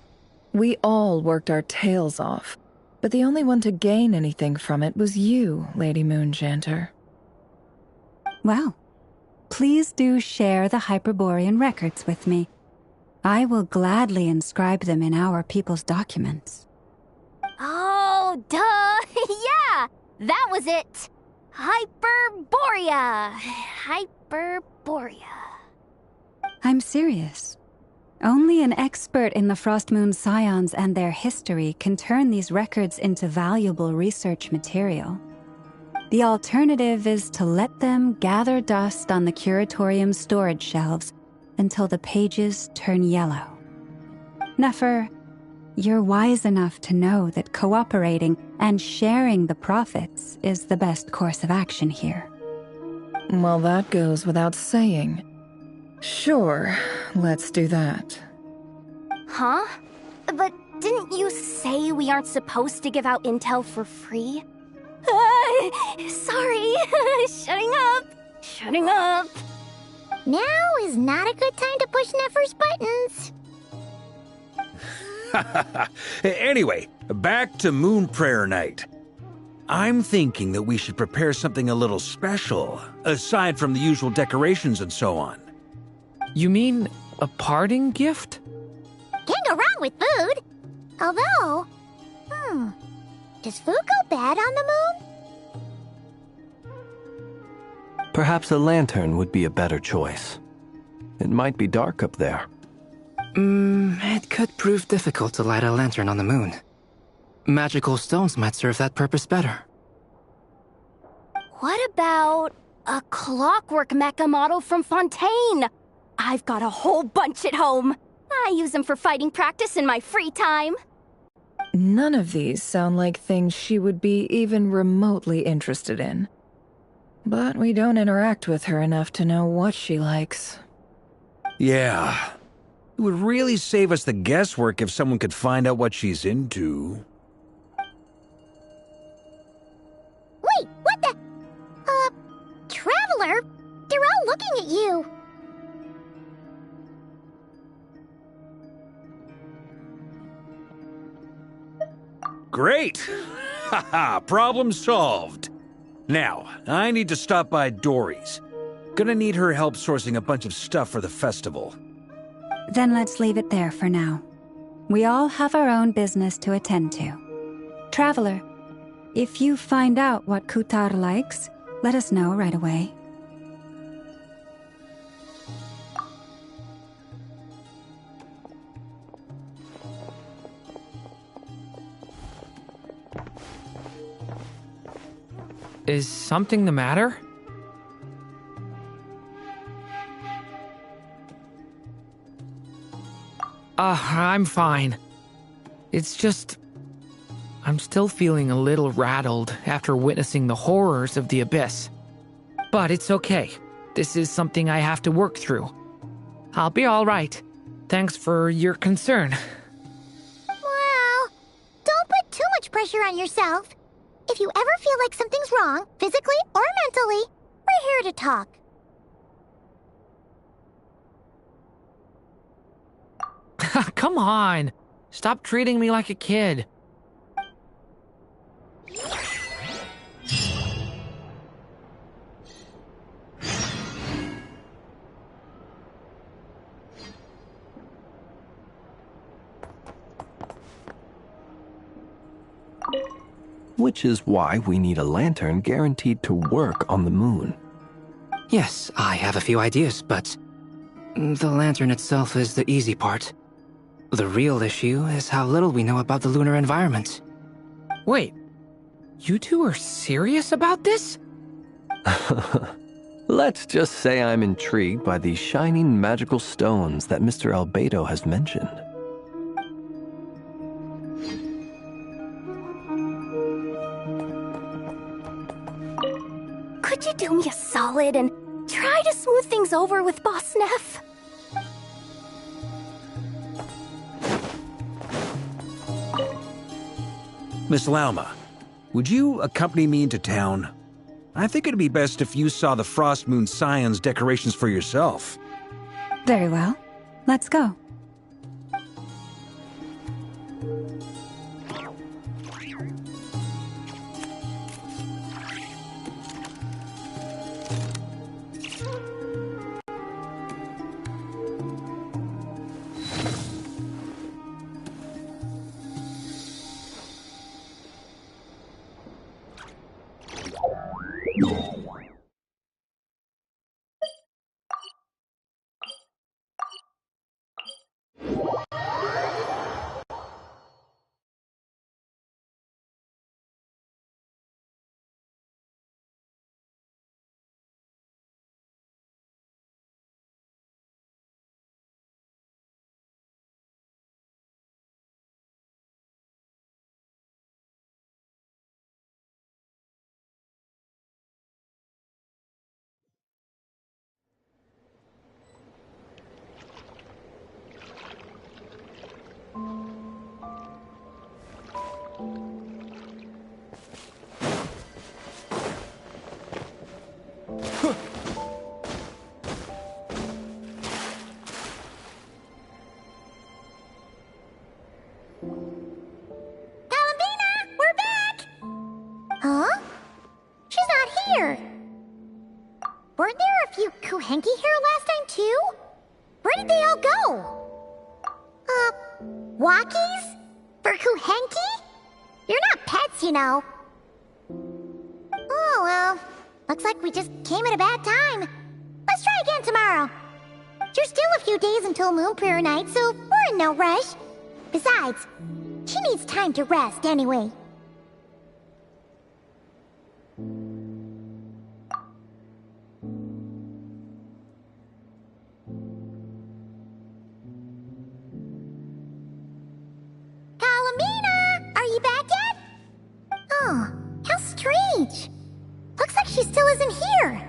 S10: We all worked our tails off, but the only one to gain anything from it was you, Lady Moonjanter.
S5: Well, please do share the Hyperborean records with me. I will gladly inscribe them in our people's documents.
S14: Oh, duh! Yeah! That was it! Hyperborea! Hyperborea.
S5: I'm serious. Only an expert in the Frostmoon Scions and their history can turn these records into valuable research material. The alternative is to let them gather dust on the Curatorium's storage shelves until the pages turn yellow. Nefer, you're wise enough to know that cooperating and sharing the profits is the best course of action here.
S10: Well, that goes without saying. Sure, let's do that.
S14: Huh? But didn't you say we aren't supposed to give out intel for free? Sorry. Shutting up.
S1: Now is not a good time to push Nefer's buttons.
S2: Anyway, back to Moon Prayer Night. I'm thinking that we should prepare something a little special, aside from the usual decorations and so on.
S7: You mean a parting gift?
S1: Can't go wrong with food. Although, does food go bad on the moon?
S8: Perhaps a lantern would be a better choice. It might be dark up there.
S9: It could prove difficult to light a lantern on the moon. Magical stones might serve that purpose better.
S14: What about a clockwork mecha model from Fontaine? I've got a whole bunch at home. I use them for fighting practice in my free time.
S10: None of these sound like things she would be even remotely interested in. But we don't interact with her enough to know what she likes.
S2: Yeah. It would really save us the guesswork if someone could find out what she's into.
S1: Wait, what the? Traveler? They're all looking at you.
S2: Great! Haha, problem solved. Now, I need to stop by Dory's. Gonna need her help sourcing a bunch of stuff for the festival.
S5: Then let's leave it there for now. We all have our own business to attend to. Traveler, if you find out what Kutar likes, let us know right away.
S7: Is something the matter? I'm fine. It's just... I'm still feeling a little rattled after witnessing the horrors of the Abyss. But it's okay. This is something I have to work through. I'll be all right. Thanks for your concern.
S1: Well, don't put too much pressure on yourself. If you ever feel like something's wrong, physically or mentally, we're here to talk.
S7: Come on. Stop treating me like a kid.
S8: Which is why we need a lantern guaranteed to work on the moon.
S9: Yes, I have a few ideas, but the lantern itself is the easy part. The real issue is how little we know about the lunar environment.
S7: Wait, you two are serious about this?
S8: Let's just say I'm intrigued by these shining magical stones that Mr. Albedo has mentioned.
S14: Could you do me a solid and try to smooth things over with Boss Neff?
S2: Miss Lauma, would you accompany me into town? I think it'd be best if you saw the Frost Moon Scion's decorations for yourself.
S5: Very well. Let's go.
S1: Huh? She's not here. Weren't there a few Kuhenki here last time, too? Where did they all go? Walkies? For Kuhenki? You're not pets, you know. Oh, well. Looks like we just came at a bad time. Let's try again tomorrow. There's still a few days until Moon Prayer Night, so we're in no rush. Besides, she needs time to rest anyway. Kalamina! Are you back yet? Oh, how strange. Looks like she still isn't here.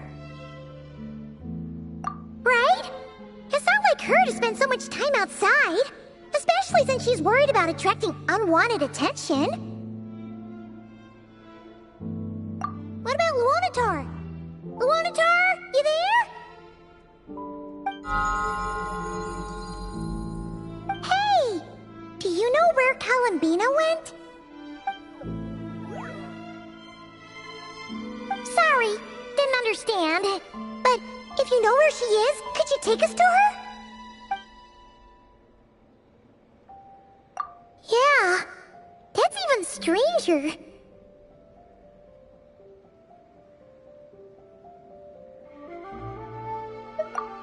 S1: Right? It's not like her to spend so much time outside. Especially since she's worried about attracting unwanted attention. What about Luonatar? Luonatar, you there? Hey! Do you know where Kalambina went? sorry. Didn't understand. But if you know where she is, could you take us to her? Yeah, that's even stranger.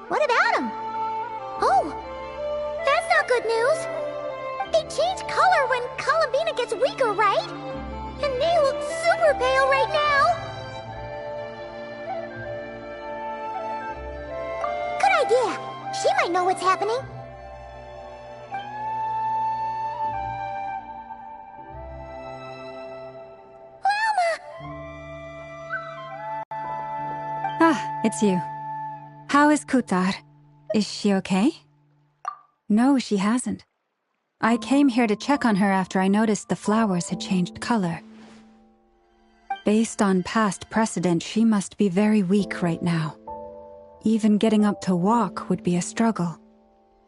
S1: What about him? Oh, that's not good news. They change color when Columbina gets weaker, right? And they look super pale right now. Good idea. She might know what's happening.
S5: Ah, it's you. How is Kutar? Is she okay? No, she hasn't. I came here to check on her after I noticed the flowers had changed color. Based on past precedent, she must be very weak right now. Even getting up to walk would be a struggle.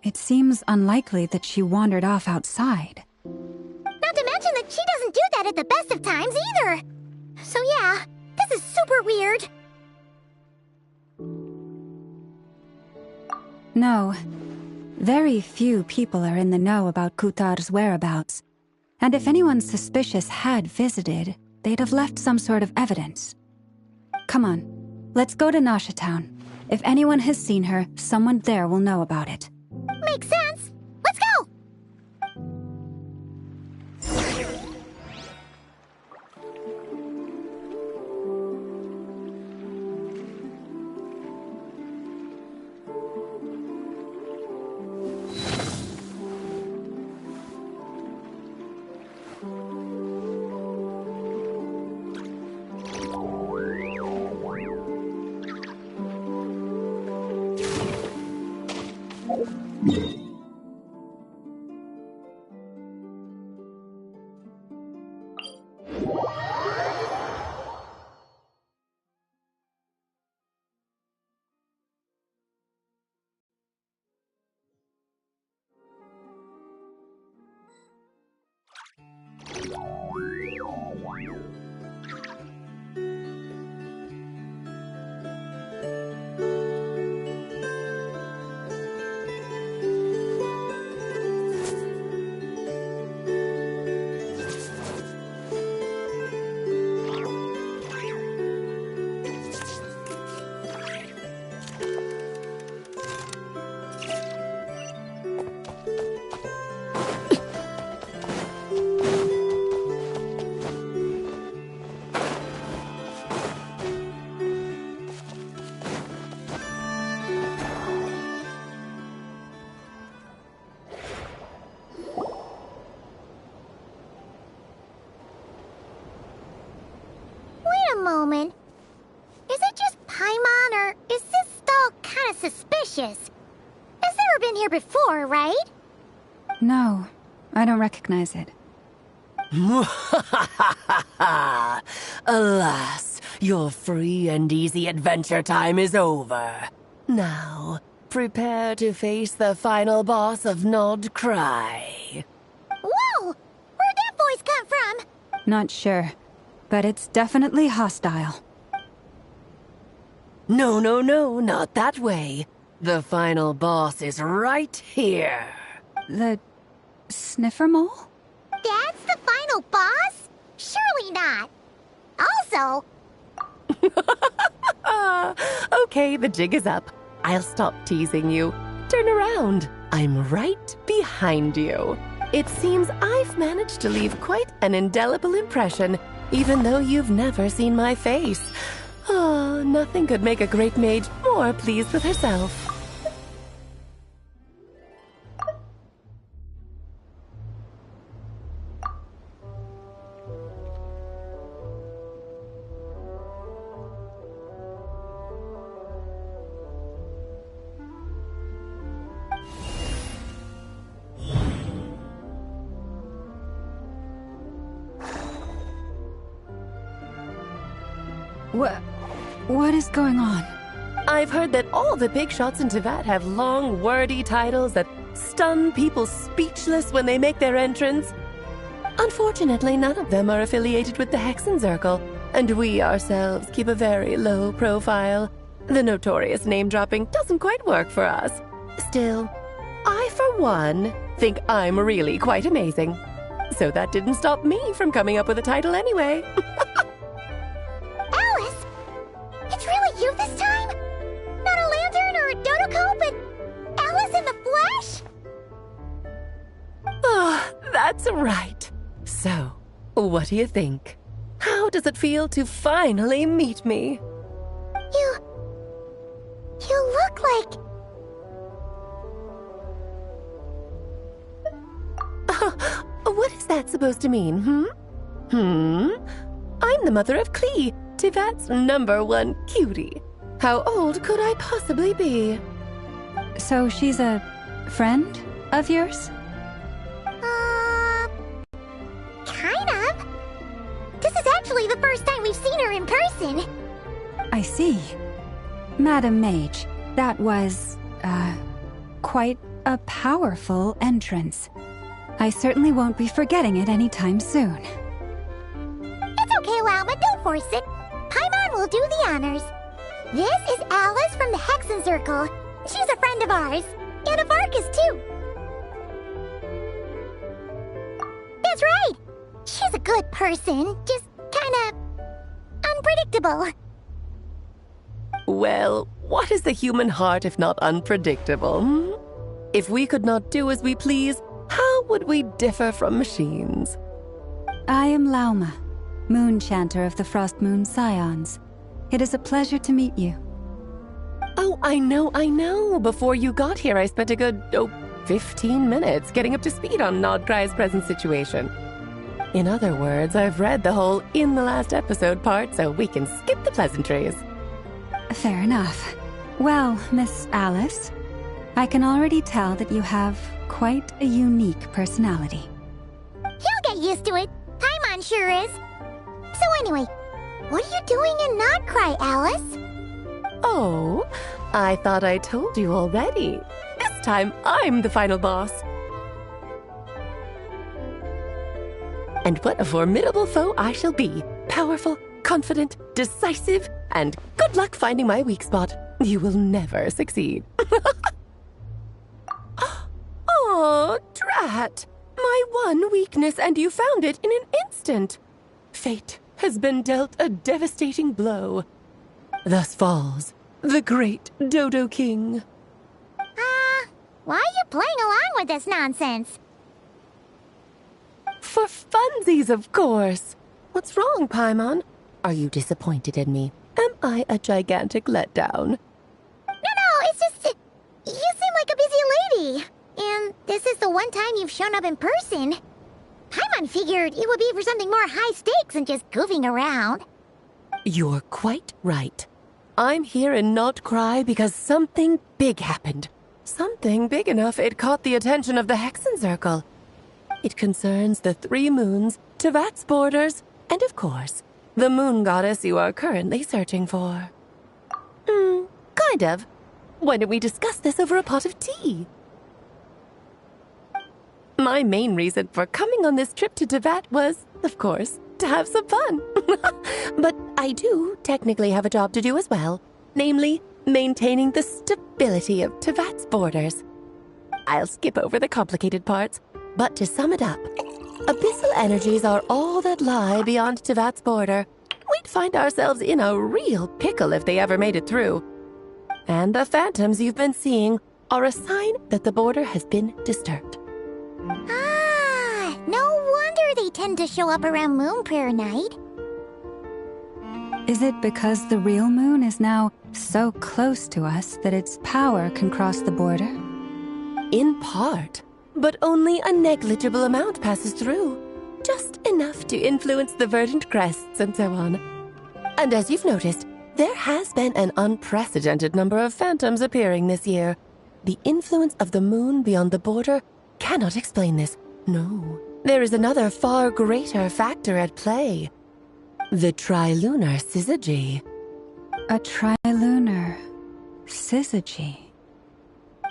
S5: It seems unlikely that she wandered off outside.
S1: Not to mention that she doesn't do that at the best of times either. So yeah, this is super weird.
S5: No. Very few people are in the know about Kutar's whereabouts. And if anyone suspicious had visited, they'd have left some sort of evidence. Come on, let's go to Nasha Town. If anyone has seen her, someone there will know about it.
S1: Makes sense. Let's go! Moment. Is it just Paimon, or is this stall kind of suspicious? It's never been here before, right?
S5: No, I don't recognize it.
S15: Alas, your free and easy adventure time is over. Now, prepare to face the final boss of Nod Cry.
S1: Whoa! Where'd that voice come from?
S5: Not sure. But it's definitely hostile.
S15: No, not that way. The final boss is right here.
S5: The sniffer mole?
S1: That's the final boss? Surely not. Also...
S15: Okay, the jig is up. I'll stop teasing you. Turn around. I'm right behind you. It seems I've managed to leave quite an indelible impression, even though you've never seen my face. Oh, nothing could make a great mage more pleased with herself.
S5: What is going on?
S15: I've heard that all the big shots in Teyvat have long, wordy titles that stun people speechless when they make their entrance. Unfortunately, none of them are affiliated with the Hexenzirkel, and we ourselves keep a very low profile. The notorious name-dropping doesn't quite work for us. Still, I, for one, think I'm really quite amazing. So that didn't stop me from coming up with a title anyway.
S1: Alice! It's really you this time? Not a lantern or a Dodoko, but Alice in the flesh?
S15: Oh, that's right. So, what do you think? How does it feel to finally meet me?
S1: You look like...
S15: What is that supposed to mean, I'm the mother of Klee, Teyvat's #1 cutie. How old could I possibly be?
S5: So she's a friend of yours?
S1: Kind of. This is actually the first time we've seen her in person.
S5: I see. Madam Mage, that was, quite a powerful entrance. I certainly won't be forgetting it anytime soon.
S1: It's okay, Lauma, don't force it. Paimon will do the honors. This is Alice from the Hexen Circle. She's a friend of ours. And of Arcus, too. That's right. She's a good person, just kinda unpredictable.
S15: Well, what is the human heart if not unpredictable? If we could not do as we please, how would we differ from machines?
S5: I am Lauma, Moon Chanter of the Frost Moon Scions. It is a pleasure to meet you.
S15: Oh, I know. Before you got here, I spent a good, 15 minutes getting up to speed on Nodcry's present situation. In other words, I've read the whole in the last episode part, so we can skip the pleasantries.
S5: Fair enough. Well, Miss Alice, I can already tell that you have quite a unique personality.
S1: He'll get used to it. Paimon sure is. So anyway, what are you doing in Nodcry, Alice?
S15: Oh, I thought I told you already. This time, I'm the final boss. And what a formidable foe I shall be. Powerful, confident, decisive, and good luck finding my weak spot. You will never succeed. Oh, drat! My one weakness, and you found it in an instant. Fate has been dealt a devastating blow. Thus falls the great Dodo King.
S1: Why are you playing along with this nonsense?
S15: For funsies, of course. What's wrong, Paimon? Are you disappointed in me? Am I a gigantic letdown?
S1: No, it's just... You seem like a busy lady. And this is the one time you've shown up in person. Paimon figured it would be for something more high stakes than just goofing around.
S15: You're quite right. I'm here in Nodcry because something big happened. Something big enough it caught the attention of the Hexen Circle. It concerns the 3 moons, Teyvat's borders, and of course, the moon goddess you are currently searching for. Kind of. Why don't we discuss this over a pot of tea? My main reason for coming on this trip to Teyvat was, of course, to have some fun. But I do technically have a job to do as well, namely, maintaining the stability of Teyvat's borders. I'll skip over the complicated parts, but to sum it up, abyssal energies are all that lie beyond Teyvat's border. We'd find ourselves in a real pickle if they ever made it through. And the phantoms you've been seeing are a sign that the border has been disturbed.
S1: No wonder they tend to show up around Moon Prayer Night.
S5: Is it because the real moon is now so close to us that its power can cross the border?
S15: In part, but only a negligible amount passes through. Just enough to influence the verdant crests and so on. And as you've noticed, there has been an unprecedented number of phantoms appearing this year. The influence of the moon beyond the border cannot explain this. No, there is another far greater factor at play. The trilunar syzygy.
S5: A trilunar syzygy?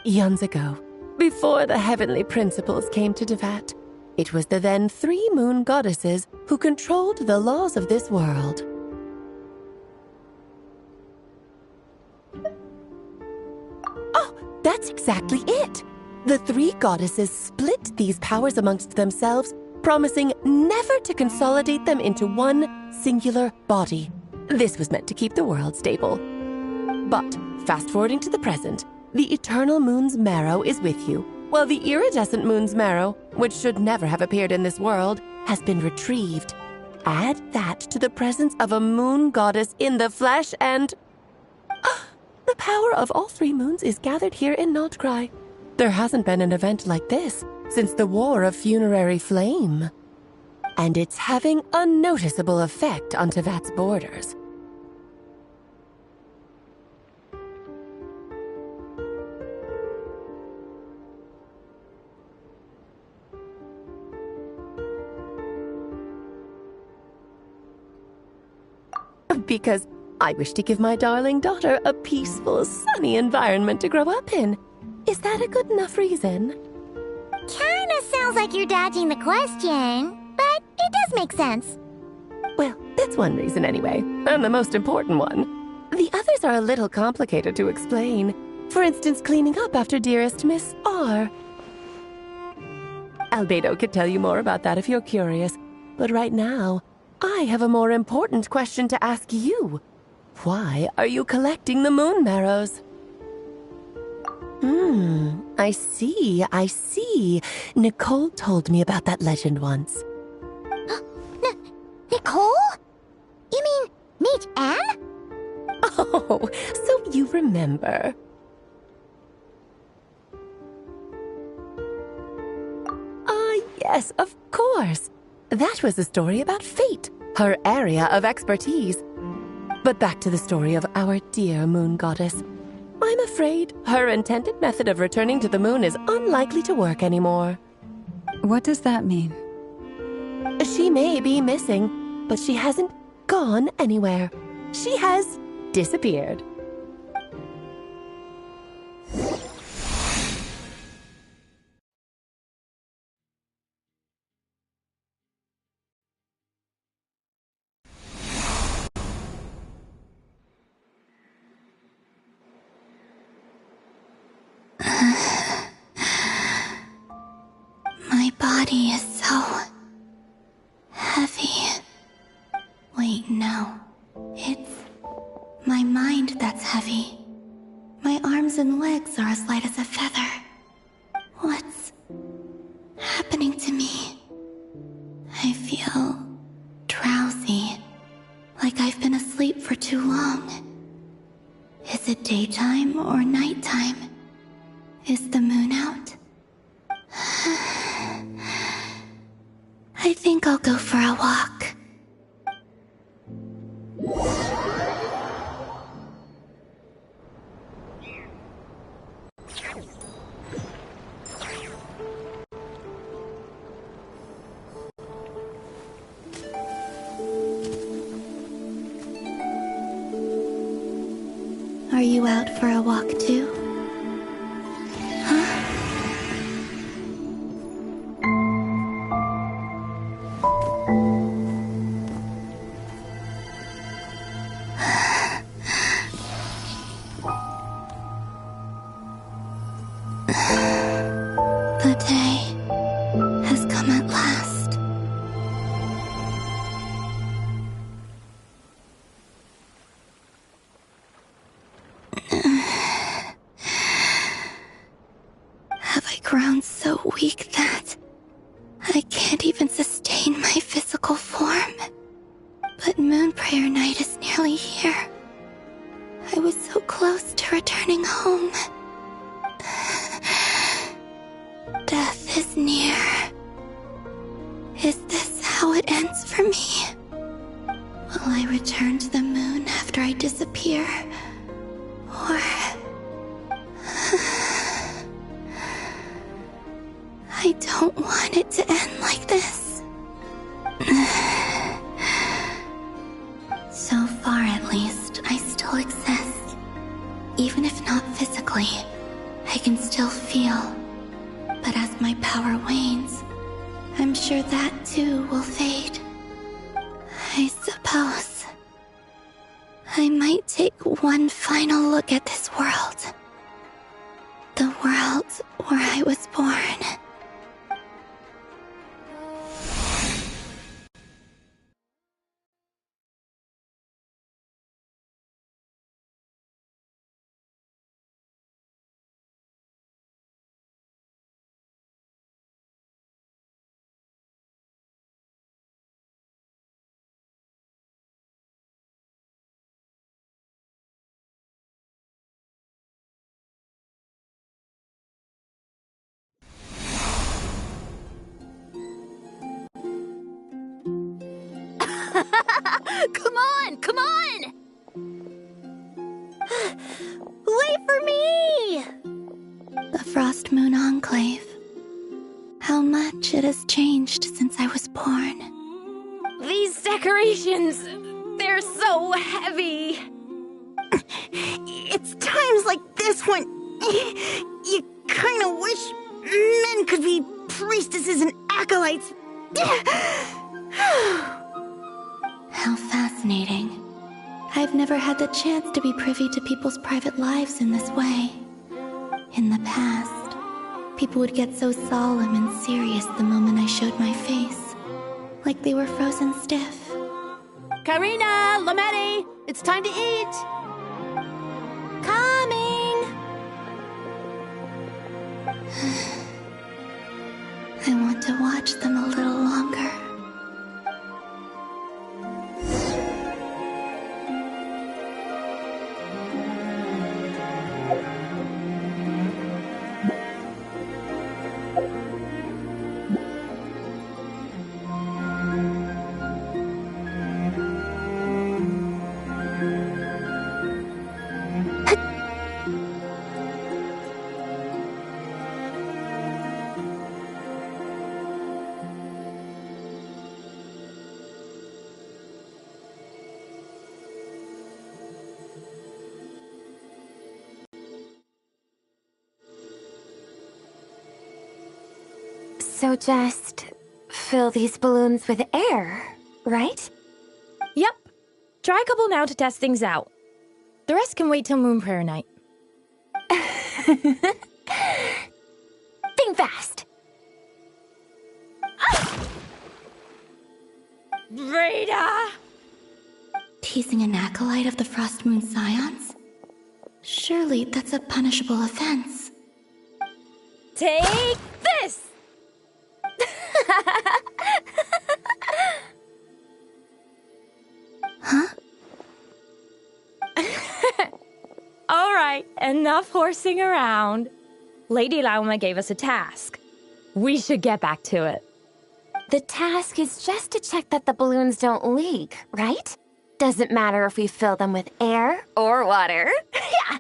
S15: Eons ago, before the heavenly principles came to Teyvat, it was the then 3 moon goddesses who controlled the laws of this world. That's exactly it. The three goddesses split these powers amongst themselves, promising never to consolidate them into one singular body. This was meant to keep the world stable. But, fast-forwarding to the present, the eternal moon's marrow is with you, while the iridescent moon's marrow, which should never have appeared in this world, has been retrieved. Add that to the presence of a moon goddess in the flesh and... the power of all three moons is gathered here in Notcry. There hasn't been an event like this since the War of Funerary Flame. And it's having a noticeable effect on Teyvat's borders. Because I wish to give my darling daughter a peaceful, sunny environment to grow up in. Is that a good enough reason?
S1: Kinda sounds like you're dodging the question, but it does make sense.
S15: Well, that's one reason anyway, and the most important one. The others are a little complicated to explain. For instance, cleaning up after dearest Miss R. Albedo could tell you more about that if you're curious, but right now, I have a more important question to ask you. Why are you collecting the moon marrows? I see. Nicole told me about that legend once.
S1: Nicole? You mean Mage Anne?
S15: Oh, so you remember. Yes, of course. That was a story about fate, her area of expertise. But back to the story of our dear moon goddess. I'm afraid her intended method of returning to the moon is unlikely to work anymore.
S5: What does that mean?
S15: She may be missing, but she hasn't gone anywhere. She has disappeared.
S3: My body is so heavy. Wait, no. It's my mind that's heavy. My arms and legs are as light as a feather. What's happening to me? I feel drowsy, like I've been asleep for too long. Is it daytime or nighttime? Is the moon out? I think I'll go for a walk. Are you out for a walk too? The day has come at last. Have I grown so weak that I can't even sustain my physical form? But Moon Prayer Night is nearly here. I was so close to returning home. Death is near. Is this how it ends for me? Will I return to the moon after I disappear? Or... I don't want it to end like this. So far, at least, I still exist. Even if not physically, I can still feel. But as my power wanes, I'm sure that too will fade. I suppose I might take one final look at this world. The world where I was born.
S1: Come on, come on! Wait for me!
S3: The Frost Moon Enclave. How much it has changed since I was born.
S11: These decorations, they're so heavy.
S16: It's times like this when you kind of wish men could be priestesses and acolytes.
S3: How fascinating. I've never had the chance to be privy to people's private lives in this way. In the past, people would get so solemn and serious the moment I showed my face, like they were frozen stiff.
S15: Karina, Lametti, it's time to eat.
S3: Coming! I want to watch them a little longer.
S14: So just fill these balloons with air, right?
S17: Yep. Try a couple now to test things out. The rest can wait till Moon Prayer night.
S14: Think fast!
S17: Rita!
S3: Teasing an acolyte of the Frost Moon Scions? Surely that's a punishable offense.
S17: Take this!
S3: Huh?
S17: Alright, enough horsing around. Lady Lauma gave us a task. We should get back to it.
S14: The task is just to check that the balloons don't leak, right? Doesn't matter if we fill them with air or water. Yeah.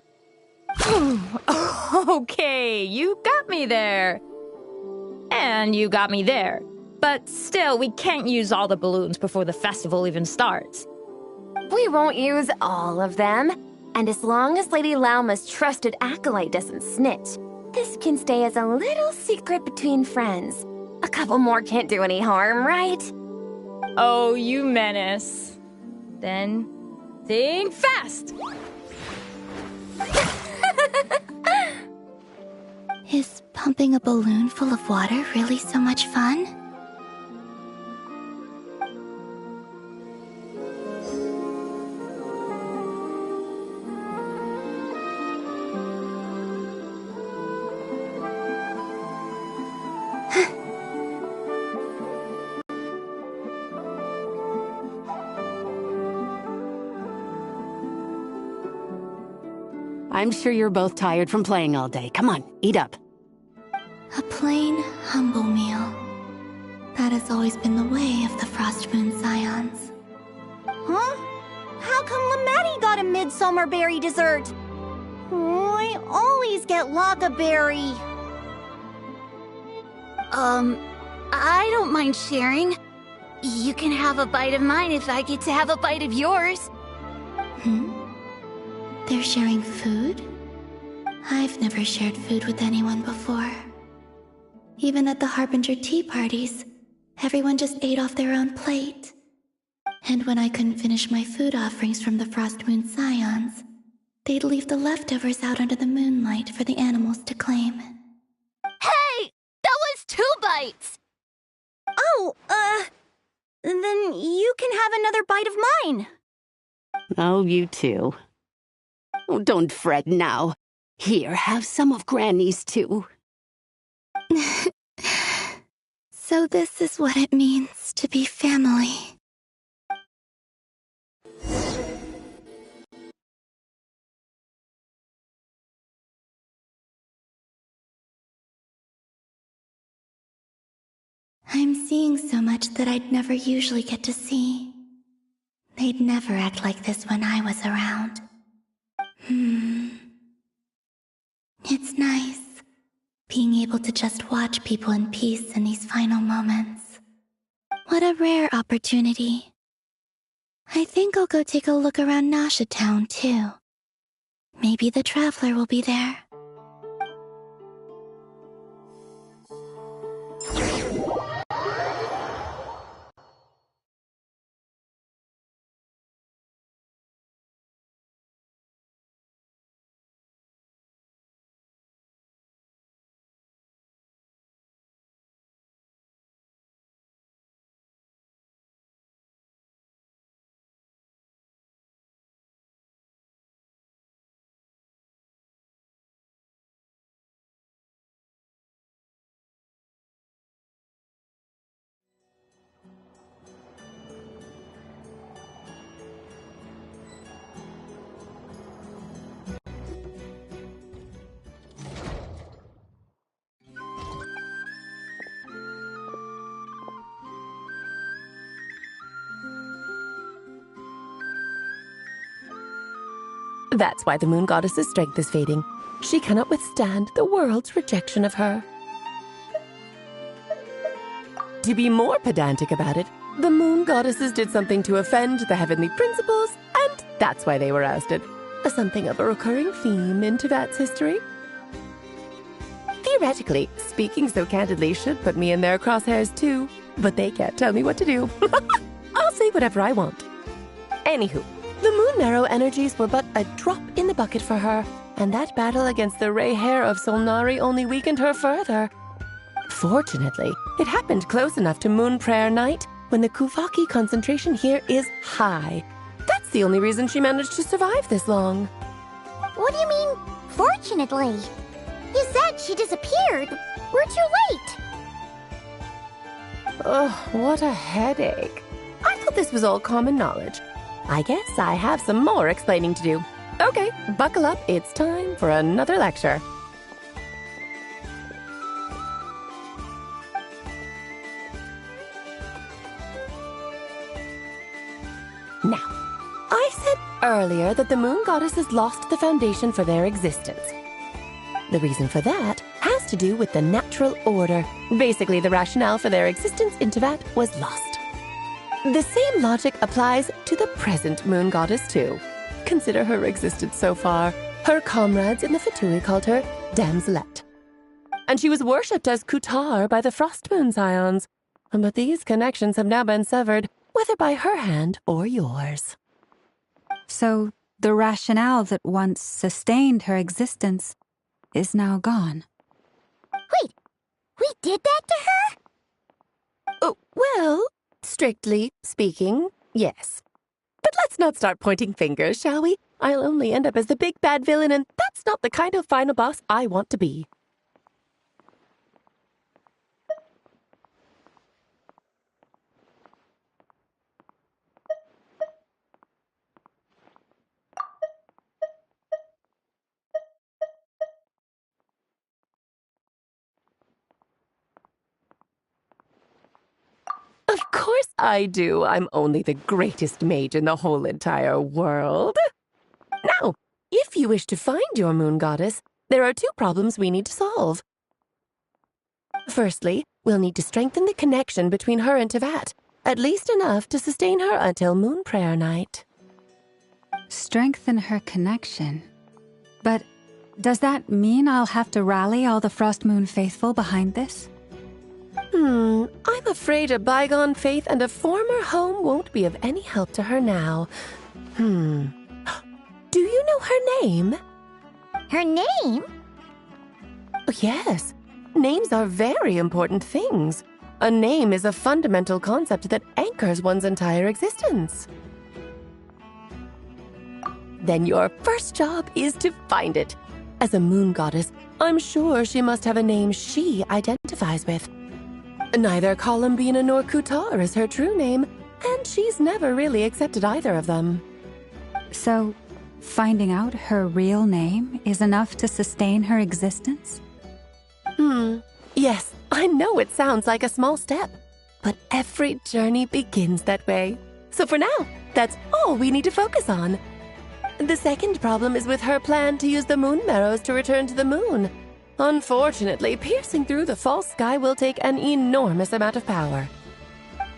S17: Okay, you got me there. And you got me there. But still, we can't use all the balloons before the festival even starts.
S14: We won't use all of them. And as long as Lady Lauma's trusted acolyte doesn't snitch, this can stay as a little secret between friends. A couple more can't do any harm, right?
S17: Oh, you menace. Then, think fast!
S3: Is pumping a balloon full of water really so much fun?
S15: I'm sure you're both tired from playing all day. Come on, eat up.
S3: A plain, humble meal. That has always been the way of the Frost Moon Scions.
S1: Huh? How come Lametti got a midsummer berry dessert? Oh, I always get Lockaberry. I don't mind sharing. You can have a bite of mine if I get to have a bite of yours.
S3: Hmm? They're sharing food? I've never shared food with anyone before. Even at the Harbinger tea parties, everyone just ate off their own plate. And when I couldn't finish my food offerings from the Frost Moon Scions, they'd leave the leftovers out under the moonlight for the animals to claim.
S14: That's 2 bites!
S16: Oh, then you can have another bite of mine.
S18: Oh, you too. Oh, don't fret now. Here, have some of Granny's too.
S3: So this is what it means to be family. I'm seeing so much that I'd never usually get to see. They'd never act like this when I was around. It's nice, being able to just watch people in peace in these final moments. What a rare opportunity. I think I'll go take a look around Nasha Town, too. Maybe the Traveler will be there.
S15: That's why the Moon Goddess's strength is fading. She cannot withstand the world's rejection of her. To be more pedantic about it, the Moon Goddesses did something to offend the heavenly principles, and that's why they were ousted. Something of a recurring theme in Teyvat's history. Theoretically, speaking so candidly should put me in their crosshairs too, but they can't tell me what to do. I'll say whatever I want. Anywho, the Moon Marrow energies were but a drop in the bucket for her, and that battle against the Ray Hair of Solnari only weakened her further. Fortunately, it happened close enough to Moon Prayer Night when the Kuvaki concentration here is high. That's the only reason she managed to survive this long.
S1: What do you mean, fortunately? You said she disappeared. We're too late.
S15: Oh, what a headache. I thought this was all common knowledge. I guess I have some more explaining to do. Okay, buckle up. It's time for another lecture. Now, I said earlier that the Moon Goddesses lost the foundation for their existence. The reason for that has to do with the natural order. Basically, the rationale for their existence in Teyvat was lost. The same logic applies to the present Moon Goddess, too. Consider her existence so far. Her comrades in the Fatui called her Damselette. And she was worshipped as Kutar by the Frost Moon Scions. But these connections have now been severed, whether by her hand or yours.
S5: So, the rationale that once sustained her existence is now gone.
S1: Wait, we did that to her?
S15: Oh, well, strictly speaking, yes. But let's not start pointing fingers, shall we? I'll only end up as the big bad villain, and that's not the kind of final boss I want to be. Of course I do. I'm only the greatest mage in the whole entire world. Now, if you wish to find your Moon Goddess, there are 2 problems we need to solve. Firstly, we'll need to strengthen the connection between her and Teyvat, at least enough to sustain her until Moon Prayer Night.
S5: Strengthen her connection? But does that mean I'll have to rally all the Frost Moon faithful behind this?
S15: I'm afraid a bygone faith and a former home won't be of any help to her now. Do you know her name?
S1: Her name?
S15: Yes. Names are very important things. A name is a fundamental concept that anchors one's entire existence. Then your first job is to find it. As a moon goddess, I'm sure she must have a name she identifies with. Neither Columbina nor Kutar is her true name, and she's never really accepted either of them.
S5: So, finding out her real name is enough to sustain her existence?
S15: Yes, I know it sounds like a small step, but every journey begins that way. So for now, that's all we need to focus on. The second problem is with her plan to use the moon marrows to return to the moon. Unfortunately, piercing through the false sky will take an enormous amount of power.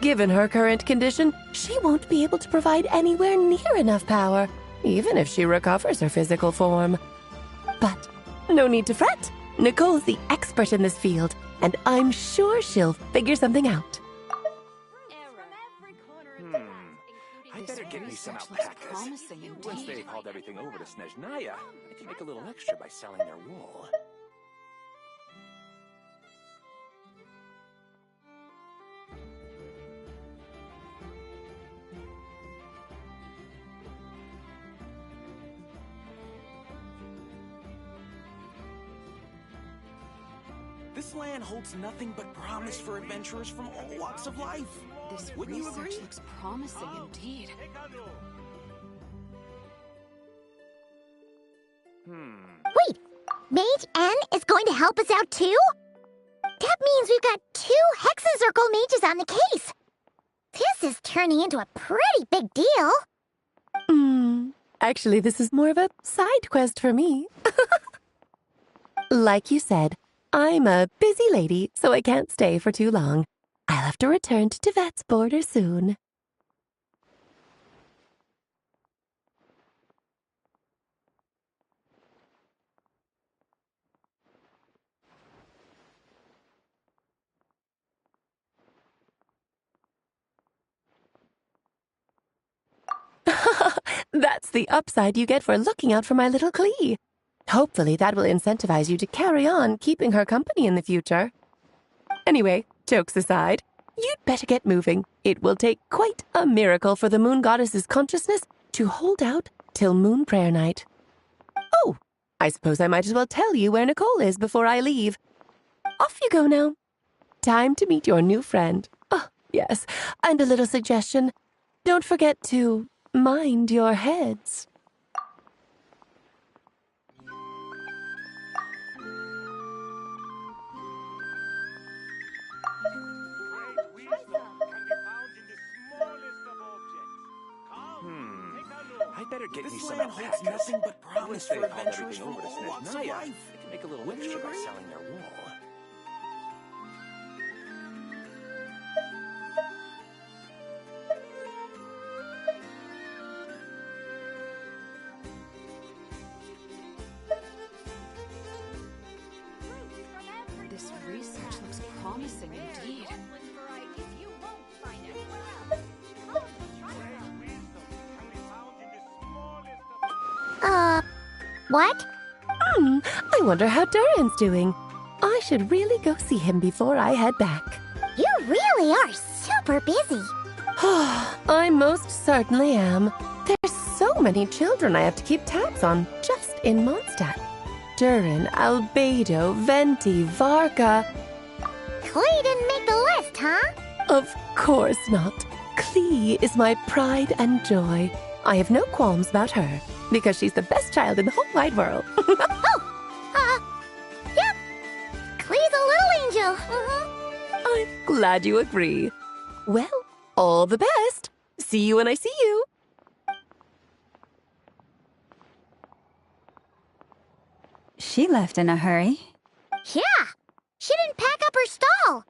S15: Given her current condition, she won't be able to provide anywhere near enough power, even if she recovers her physical form. But no need to fret. Nicole's the expert in this field, and I'm sure she'll figure something out.
S19: I better get me some alpacas. Once they've hauled everything over to Snezhnaya, I can make a little extra by selling their wool.
S20: This land holds nothing but promise for adventurers from all walks of life.
S6: This
S20: Wouldn't you
S6: research
S20: agree?
S6: looks promising indeed.
S1: Wait, Mage N is going to help us out too? That means we've got 2 Hexencircle mages on the case. This is turning into a pretty big deal.
S15: Actually, this is more of a side quest for me. Like you said, I'm a busy lady, so I can't stay for too long. I'll have to return to Tevet's border soon. That's the upside you get for looking out for my little Klee. Hopefully that will incentivize you to carry on keeping her company in the future. Anyway, jokes aside, you'd better get moving. It will take quite a miracle for the moon goddess's consciousness to hold out till moon prayer night. Oh, I suppose I might as well tell you where Nicole is before I leave. Off you go now. Time to meet your new friend. Oh, yes, and a little suggestion. Don't forget to mind your heads.
S19: I better get me
S20: This
S19: some
S20: land holds
S19: alpacas.
S20: nothing but promise
S19: Once
S20: for
S19: they've hauled
S20: adventurers
S19: everything
S20: from
S19: over to
S20: all walks of
S19: Snezhnaya,
S20: life.
S19: I can make a little
S20: Wouldn't you
S19: extra by
S20: agree?
S19: selling their wool.
S6: This research looks promising indeed.
S1: What?
S15: I wonder how Durin's doing. I should really go see him before I head back.
S1: You really are super busy.
S15: I most certainly am. There's so many children I have to keep tabs on just in Mondstadt. Durin, Albedo, Venti, Varka.
S1: Klee didn't make the list, huh?
S15: Of course not. Klee is my pride and joy. I have no qualms about her, because she's the best child in the whole wide world.
S1: Yep. Klee's a little angel.
S15: I'm glad you agree. Well, all the best. See you when I see you.
S5: She left in a hurry.
S1: Yeah, she didn't pack up her stall.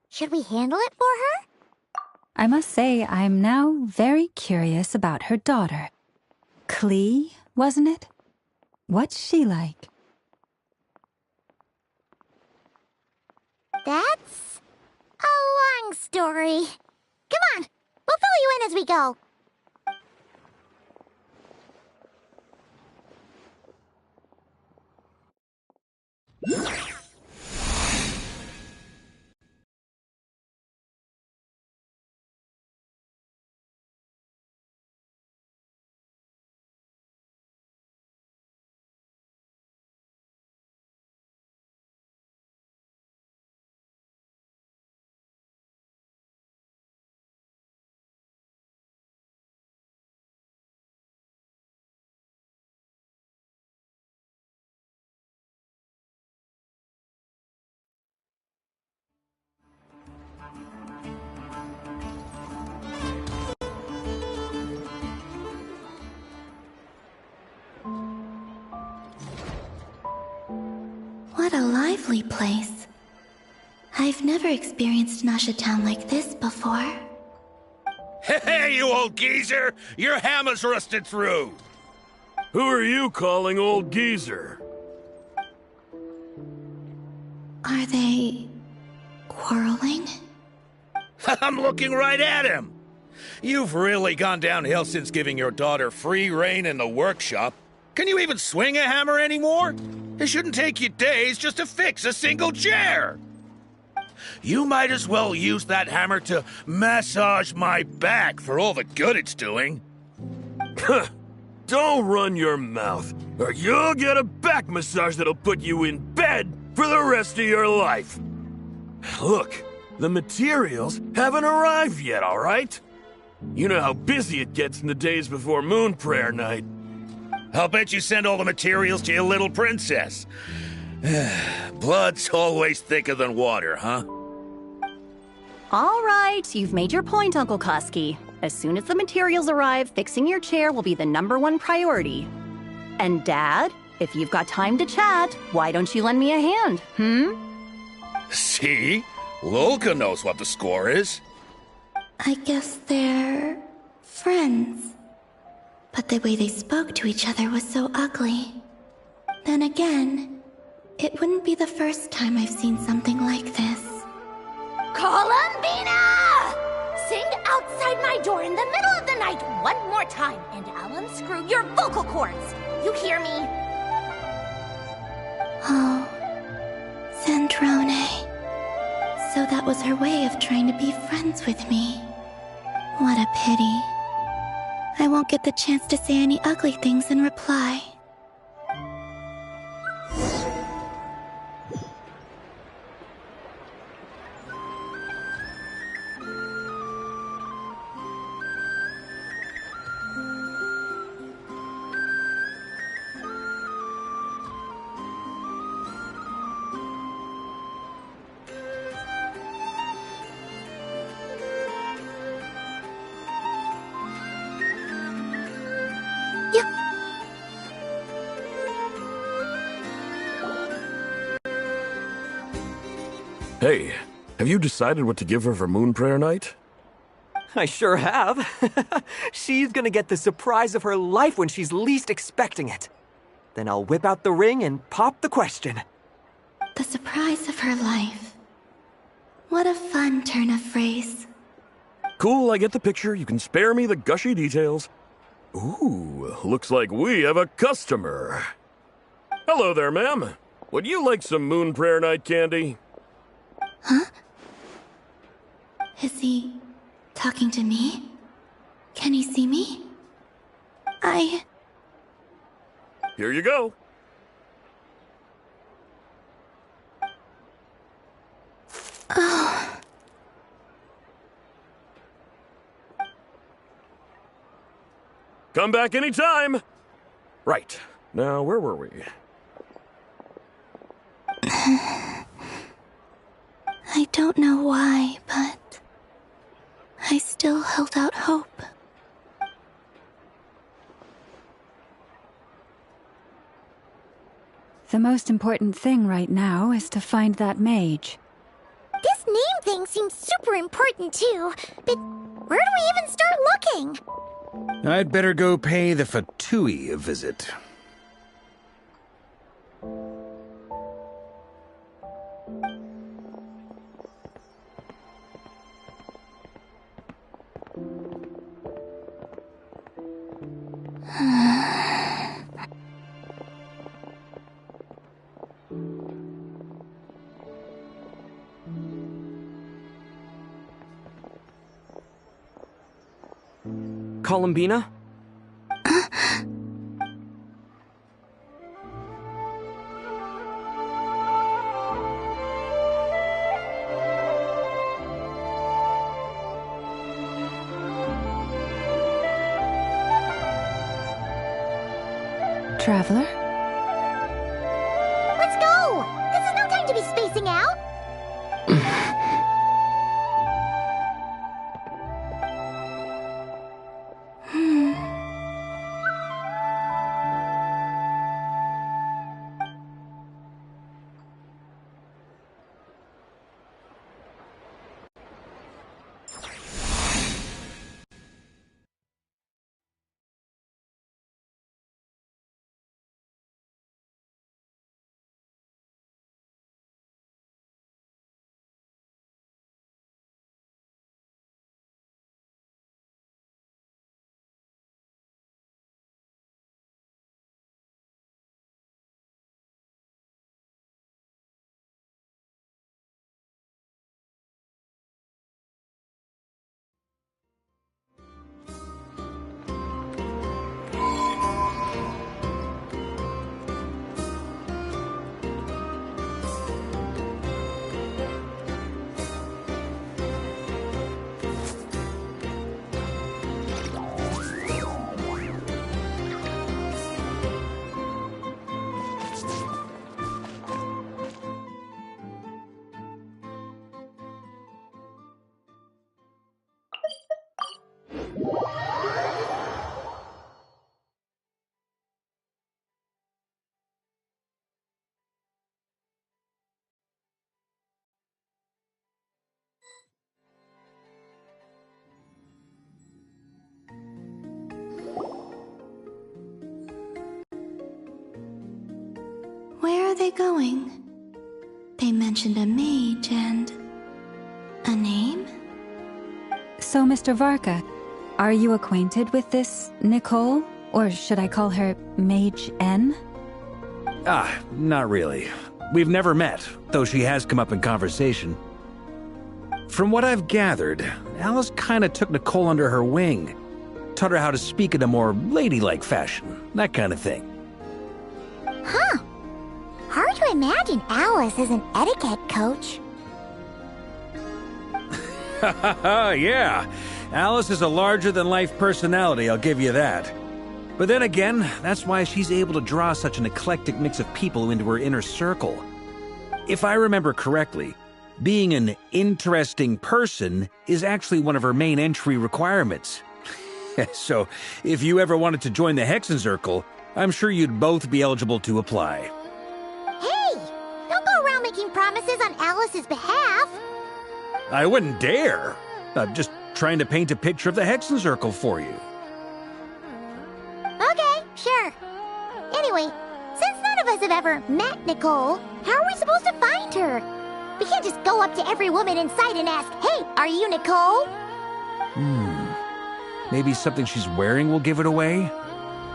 S1: Should we handle it for her?
S5: I must say, I'm now very curious about her daughter. Klee, wasn't it? What's she like?
S1: That's a long story. Come on, we'll fill you in as we go.
S3: a lively place. I've never experienced Nasha Town like this before.
S21: Hey, you old geezer! Your hammer's rusted through!
S22: Who are you calling old geezer?
S3: Are they quarreling?
S21: I'm looking right at him! You've really gone downhill since giving your daughter free rein in the workshop. Can you even swing a hammer anymore? It shouldn't take you days just to fix a single chair! You might as well use that hammer to massage my back for all the good it's doing.
S22: Don't run your mouth, or you'll get a back massage that'll put you in bed for the rest of your life. Look, the materials haven't arrived yet, all right? You know how busy it gets in the days before Moon Prayer Night.
S21: I'll bet you send all the materials to your little princess. Blood's always thicker than water, huh?
S23: All right, you've made your point, Uncle Koski. As soon as the materials arrive, fixing your chair will be the #1 priority. And Dad, if you've got time to chat, why don't you lend me a hand,
S21: See? Lolka knows what the score is.
S3: I guess they're friends. But the way they spoke to each other was so ugly. Then again, it wouldn't be the first time I've seen something like this.
S14: Columbina! Sing outside my door in the middle of the night one more time, and I'll unscrew your vocal cords. You hear me?
S3: Oh, Zandrone. So that was her way of trying to be friends with me. What a pity. I won't get the chance to say any ugly things in reply.
S22: Hey, have you decided what to give her for Moon Prayer Night?
S12: I sure have. She's gonna get the surprise of her life when she's least expecting it. Then I'll whip out the ring and pop the question.
S3: The surprise of her life. What a fun turn of phrase.
S22: Cool, I get the picture. You can spare me the gushy details. Ooh, looks like we have a customer. Hello there, ma'am. Would you like some Moon Prayer Night candy?
S3: Huh? Is he talking to me? Can he see me?
S22: Here you go.
S3: Oh.
S22: Come back anytime. Right. Now, where were we?
S3: I don't know why, but I still held out hope.
S5: The most important thing right now is to find that mage.
S1: This name thing seems super important too, but where do we even start looking?
S2: I'd better go pay the Fatui a visit.
S4: Columbina?
S5: Traveler?
S1: Let's go! This is no time to be spacing out!
S3: they going? They mentioned a mage and... a name?
S5: So, Mr. Varka, are you acquainted with this Nicole? Or should I call her Mage N?
S2: Not really. We've never met, though she has come up in conversation. From what I've gathered, Alice kinda took Nicole under her wing. Taught her how to speak in a more ladylike fashion, that kind of thing.
S1: Huh. Hard to imagine Alice as an etiquette coach.
S2: Yeah, Alice is a larger-than-life personality, I'll give you that. But then again, that's why she's able to draw such an eclectic mix of people into her inner circle. If I remember correctly, being an interesting person is actually one of her main entry requirements. So, if you ever wanted to join the Hexenzirkel, I'm sure you'd both be eligible to apply.
S1: Hey! Don't go around making promises on Alice's behalf!
S2: I wouldn't dare. I'm just trying to paint a picture of the Hexenzirkel for you.
S1: Okay, sure. Anyway, since none of us have ever met Nicole, how are we supposed to find her? We can't just go up to every woman in sight and ask, "Hey, are you Nicole?"
S2: Maybe something she's wearing will give it away?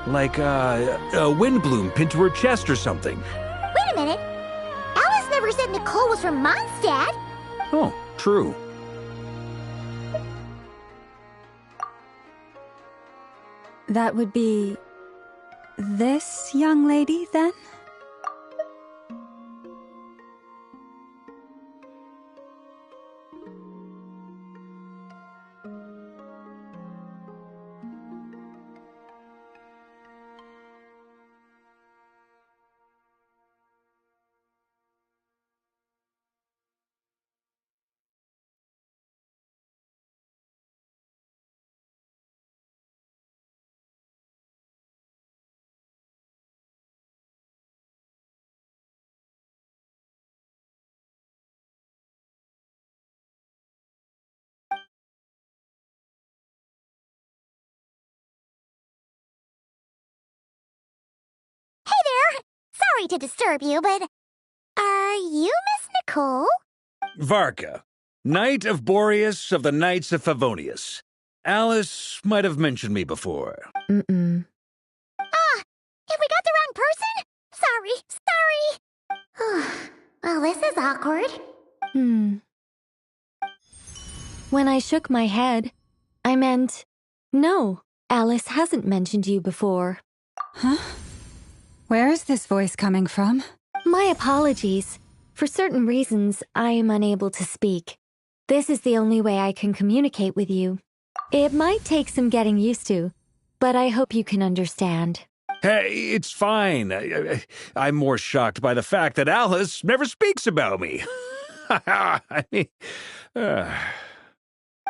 S2: Like, a windbloom pinned to her chest or something.
S1: Wait a minute. Alice never said Nicole was from Mondstadt.
S2: Oh, true.
S5: That would be... this young lady, then?
S1: Hey there! Sorry to disturb you, but... are you Miss Nicole?
S2: Varka, Knight of Boreas of the Knights of Favonius. Alice might have mentioned me before.
S5: Mm-mm.
S1: Have we got the wrong person? Sorry. Well, this is awkward.
S11: When I shook my head, I meant, no, Alice hasn't mentioned you before.
S5: Huh? Where is this voice coming from?
S11: My apologies. For certain reasons, I am unable to speak. This is the only way I can communicate with you. It might take some getting used to, but I hope you can understand.
S2: Hey, it's fine. I'm more shocked by the fact that Alice never speaks about me. I mean,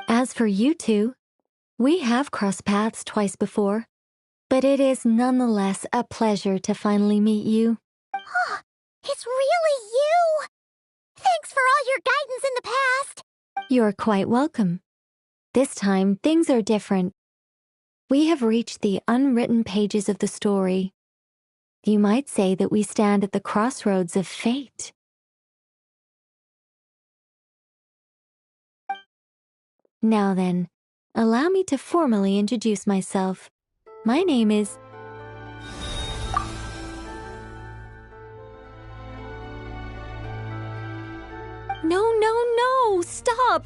S11: As for you two, we have crossed paths twice before, but it is nonetheless a pleasure to finally meet you.
S1: It's really you! Thanks for all your guidance in the past!
S11: You're quite welcome. This time, things are different. We have reached the unwritten pages of the story. You might say that we stand at the crossroads of fate. Now then, allow me to formally introduce myself. My name is... No, stop!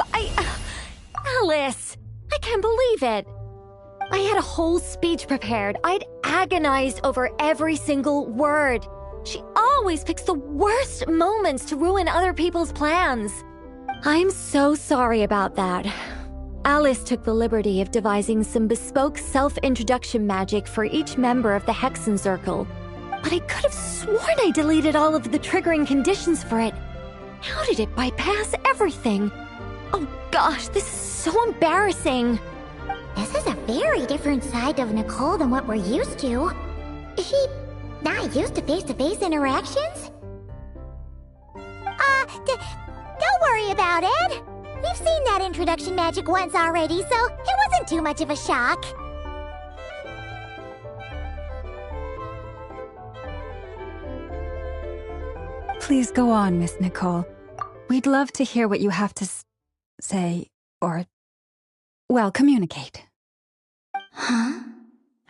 S11: Alice! I can't believe it! I had a whole speech prepared. I'd agonized over every single word. She always picks the worst moments to ruin other people's plans. I'm so sorry about that. Alice took the liberty of devising some bespoke self-introduction magic for each member of the Hexenzirkel. But I could have sworn I deleted all of the triggering conditions for it. How did it bypass everything? Oh gosh, this is so embarrassing.
S1: This is a very different side of Nicole than what we're used to. Is she not used to face-to-face interactions? Don't worry about it. We've seen that introduction magic once already, so it wasn't too much of a shock.
S5: Please go on, Miss Nicole. We'd love to hear what you have to say, or, well, communicate.
S3: Huh?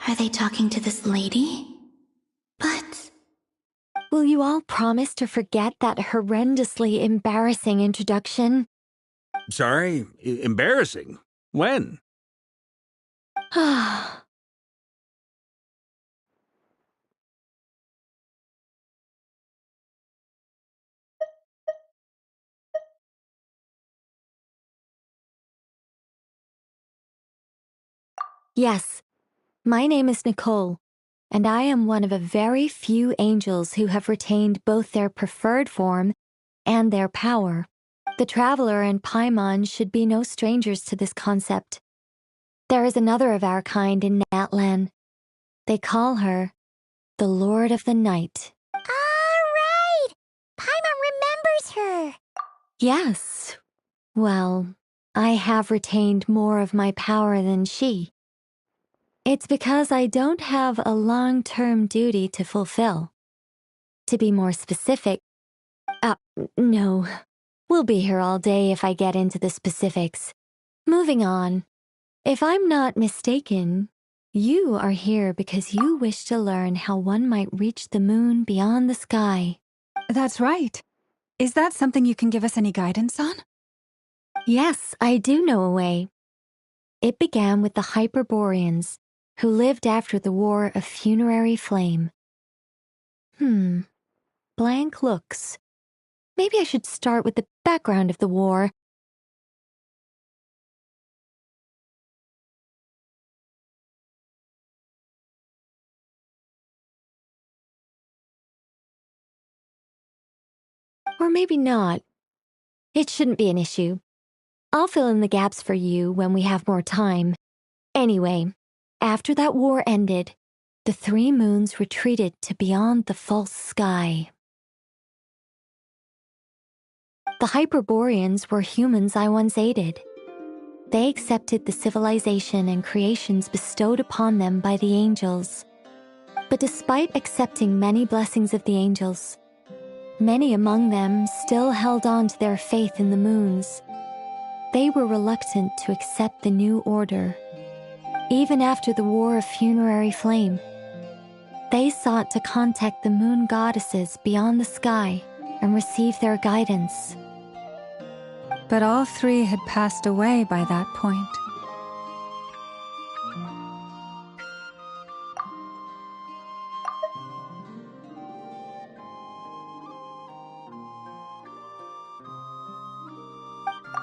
S3: Are they talking to this lady? But...
S11: Will you all promise to forget that horrendously embarrassing introduction?
S2: Sorry? Embarrassing? When?
S11: Yes, my name is Nicole, and I am one of a very few angels who have retained both their preferred form and their power. The Traveler and Paimon should be no strangers to this concept. There is another of our kind in Natlan. They call her the Lord of the Night.
S1: All right! Paimon remembers her.
S11: Yes. Well, I have retained more of my power than she. It's because I don't have a long-term duty to fulfill. To be more specific, no. We'll be here all day if I get into the specifics. Moving on. If I'm not mistaken, you are here because you wish to learn how one might reach the moon beyond the sky.
S5: That's right. Is that something you can give us any guidance on?
S11: Yes, I do know a way. It began with the Hyperboreans, who lived after the War of Funerary Flame. Blank looks. Maybe I should start with the background of the war. Or maybe not. It shouldn't be an issue. I'll fill in the gaps for you when we have more time. Anyway, after that war ended, the three moons retreated to beyond the false sky. The Hyperboreans were humans I once aided. They accepted the civilization and creations bestowed upon them by the angels. But despite accepting many blessings of the angels, many among them still held on to their faith in the moons. They were reluctant to accept the new order. Even after the War of Funerary Flame, they sought to contact the moon goddesses beyond the sky and receive their guidance.
S5: But all three had passed away by that point.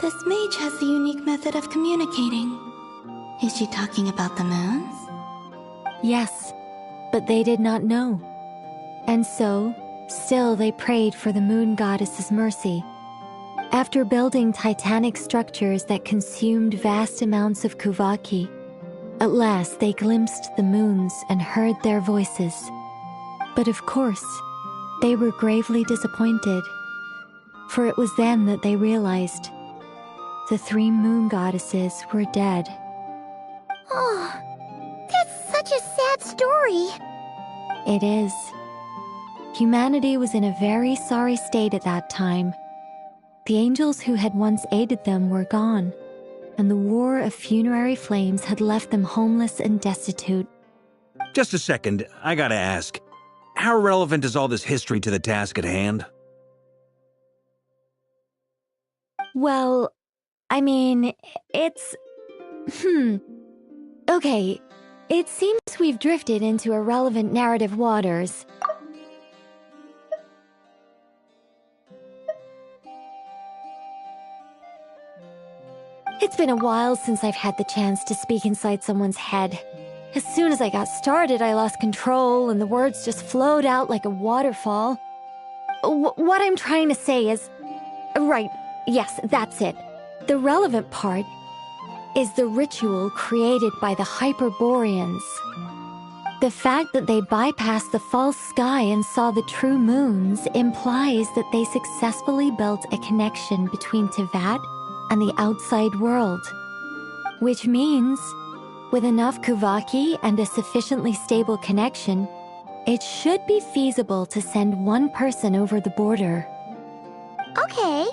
S3: This mage has a unique method of communicating. Is she talking about the moons?
S11: Yes, but they did not know. And so, still they prayed for the moon goddess's mercy. After building titanic structures that consumed vast amounts of Kuvaki, at last they glimpsed the moons and heard their voices. But of course, they were gravely disappointed, for it was then that they realized the three moon goddesses were dead.
S1: Oh, that's such a sad story.
S11: It is. Humanity was in a very sorry state at that time. The angels who had once aided them were gone, and the War of Funerary Flames had left them homeless and destitute.
S2: Just a second, I gotta ask. How relevant is all this history to the task at hand?
S11: Well, I mean, it's... Okay, it seems we've drifted into irrelevant narrative waters. It's been a while since I've had the chance to speak inside someone's head. As soon as I got started, I lost control and the words just flowed out like a waterfall. What I'm trying to say is... Right, yes, that's it. The relevant part is the ritual created by the Hyperboreans. The fact that they bypassed the false sky and saw the true moons implies that they successfully built a connection between Teyvat and the outside world. Which means, with enough Kuvaki and a sufficiently stable connection, It should be feasible to send one person over the border.
S1: Okay,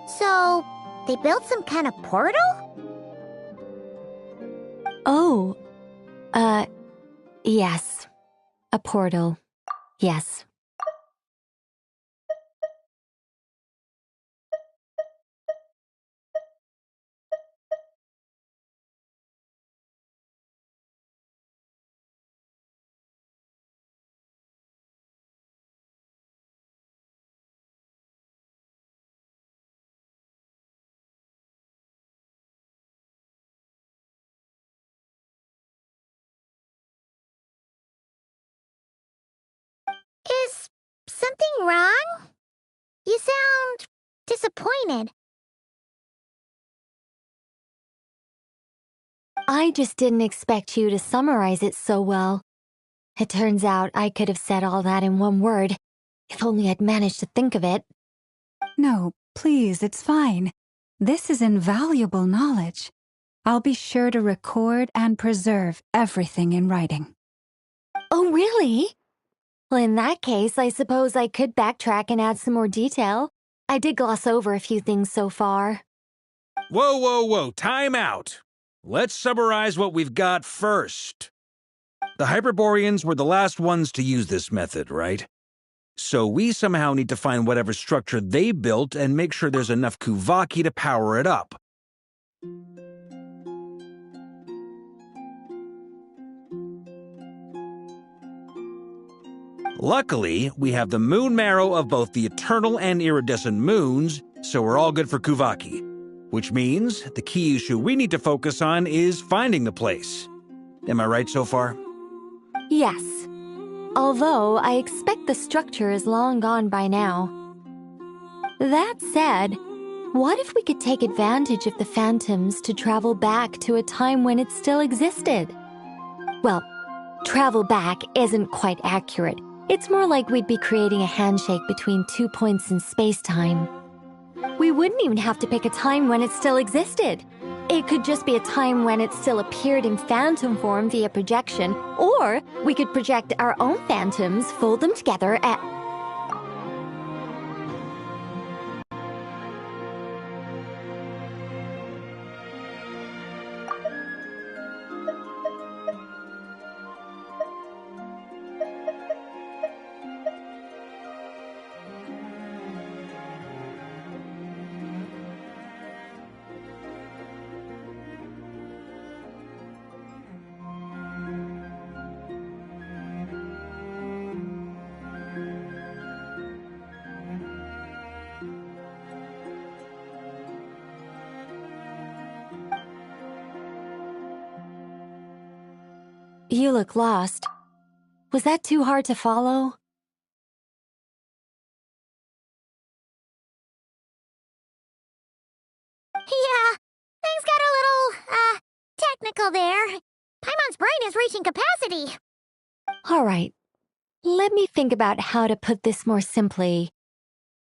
S1: so they built some kind of portal?
S11: Oh, yes. A portal. Yes.
S1: Is something wrong? You sound disappointed.
S11: I just didn't expect you to summarize it so well. It turns out I could have said all that in one word, if only I'd managed to think of it.
S5: No, please, it's fine. This is invaluable knowledge. I'll be sure to record and preserve everything in writing.
S11: Oh, really? Well, in that case, I suppose I could backtrack and add some more detail. I did gloss over a few things so far.
S2: Whoa, whoa, whoa, time out. Let's summarize what we've got first. The Hyperboreans were the last ones to use this method, right? So we somehow need to find whatever structure they built and make sure there's enough Kuvaki to power it up. Luckily, we have the moon marrow of both the eternal and iridescent moons, so we're all good for Kuvaki. Which means the key issue we need to focus on is finding the place. Am I right so far?
S11: Yes. Although I expect the structure is long gone by now. That said, what if we could take advantage of the phantoms to travel back to a time when it still existed? Well, travel back isn't quite accurate. It's more like we'd be creating a handshake between 2 points in space-time. We wouldn't even have to pick a time when it still existed. It could just be a time when it still appeared in phantom form via projection, or we could project our own phantoms, fold them together, and... You look lost. Was that too hard to follow?
S1: Yeah, things got a little, technical there. Paimon's brain is reaching capacity.
S11: All right. Let me think about how to put this more simply.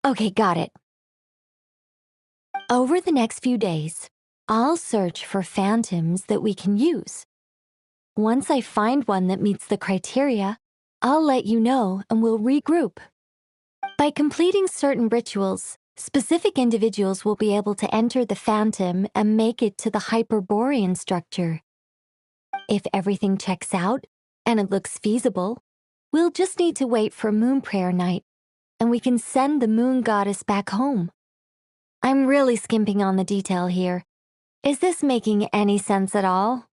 S11: Okay, got it. Over the next few days, I'll search for phantoms that we can use. Once I find one that meets the criteria, I'll let you know and we'll regroup. By completing certain rituals, specific individuals will be able to enter the phantom and make it to the Hyperborean structure. If everything checks out and it looks feasible, we'll just need to wait for Moon Prayer Night, and we can send the moon goddess back home. I'm really skimping on the detail here. Is this making any sense at all?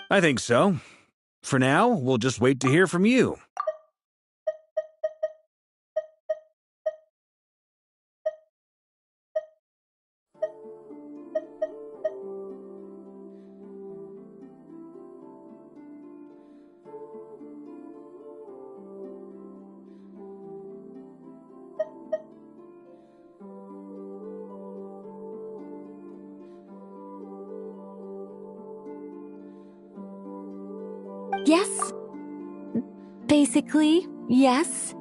S2: I think so. For now, we'll just wait to hear from you.
S11: Yes. Basically, yes.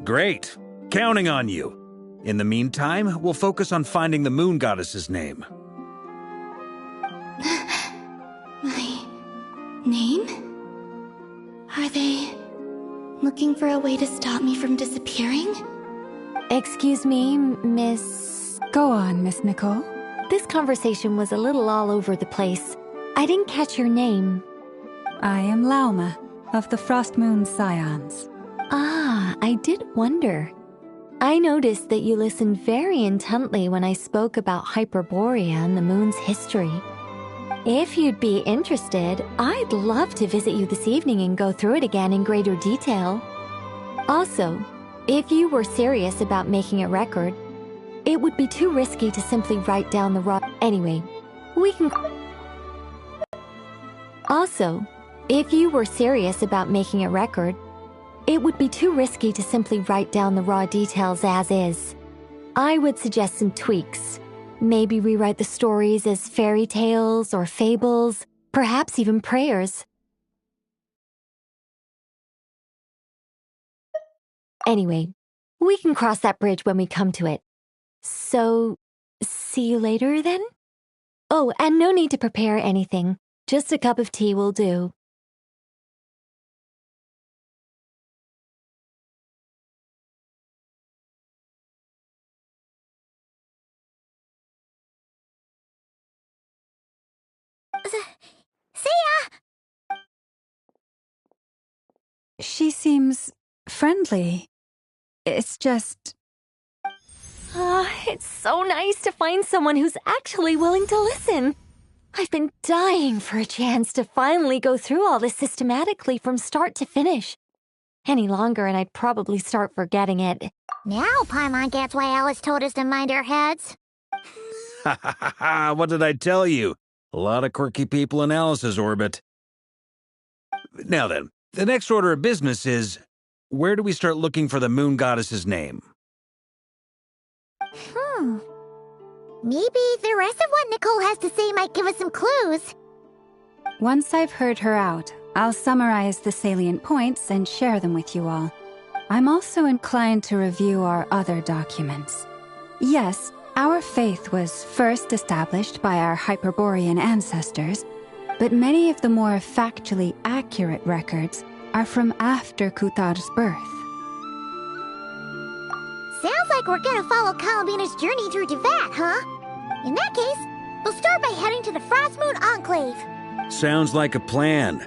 S2: Great. Counting on you. In the meantime, we'll focus on finding the moon goddess's name.
S3: My name? Are they looking for a way to stop me from disappearing?
S11: Excuse me, Miss...
S5: Go on, Miss Nicole.
S11: This conversation was a little all over the place. I didn't catch your name.
S5: I am Lauma, of the Frostmoon Scions.
S11: Ah, I did wonder. I noticed that you listened very intently when I spoke about Hyperborea and the moon's history. If you'd be interested, I'd love to visit you this evening and go through it again in greater detail. Also, if you were serious about making a record, it would be too risky to simply write down the raw... Anyway, we can... Also, if you were serious about making a record, it would be too risky to simply write down the raw details as is. I would suggest some tweaks. Maybe rewrite the stories as fairy tales or fables, perhaps even prayers. Anyway, we can cross that bridge when we come to it. So, see you later then? Oh, and no need to prepare anything. Just a cup of tea will do.
S1: See ya!
S5: She seems friendly. It's just...
S11: It's so nice to find someone who's actually willing to listen. I've been dying for a chance to finally go through all this systematically from start to finish. Any longer and I'd probably start forgetting it.
S1: Now Paimon gets why Alice told us to mind our heads.
S2: Ha ha ha ha! What did I tell you? A lot of quirky people in Alice's orbit. Now then, the next order of business is, where do we start looking for the moon goddess's name?
S1: Maybe the rest of what Nicole has to say might give us some clues.
S5: Once I've heard her out, I'll summarize the salient points and share them with you all. I'm also inclined to review our other documents. Yes, our faith was first established by our Hyperborean ancestors, but many of the more factually accurate records are from after Kutar's birth.
S1: Sounds like we're gonna follow Columbina's journey through Teyvat, huh? In that case, we'll start by heading to the Frostmoon Enclave.
S2: Sounds like a plan.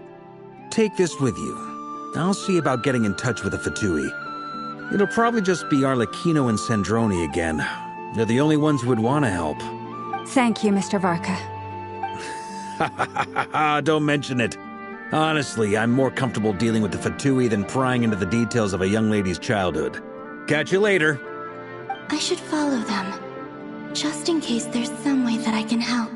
S2: Take this with you. I'll see about getting in touch with the Fatui. It'll probably just be Arlecchino and Sandroni again. They're the only ones who would want to help.
S5: Thank you, Mr. Varka.
S2: Don't mention it. Honestly, I'm more comfortable dealing with the Fatui than prying into the details of a young lady's childhood. Catch you later.
S3: I should follow them, just in case there's some way that I can help.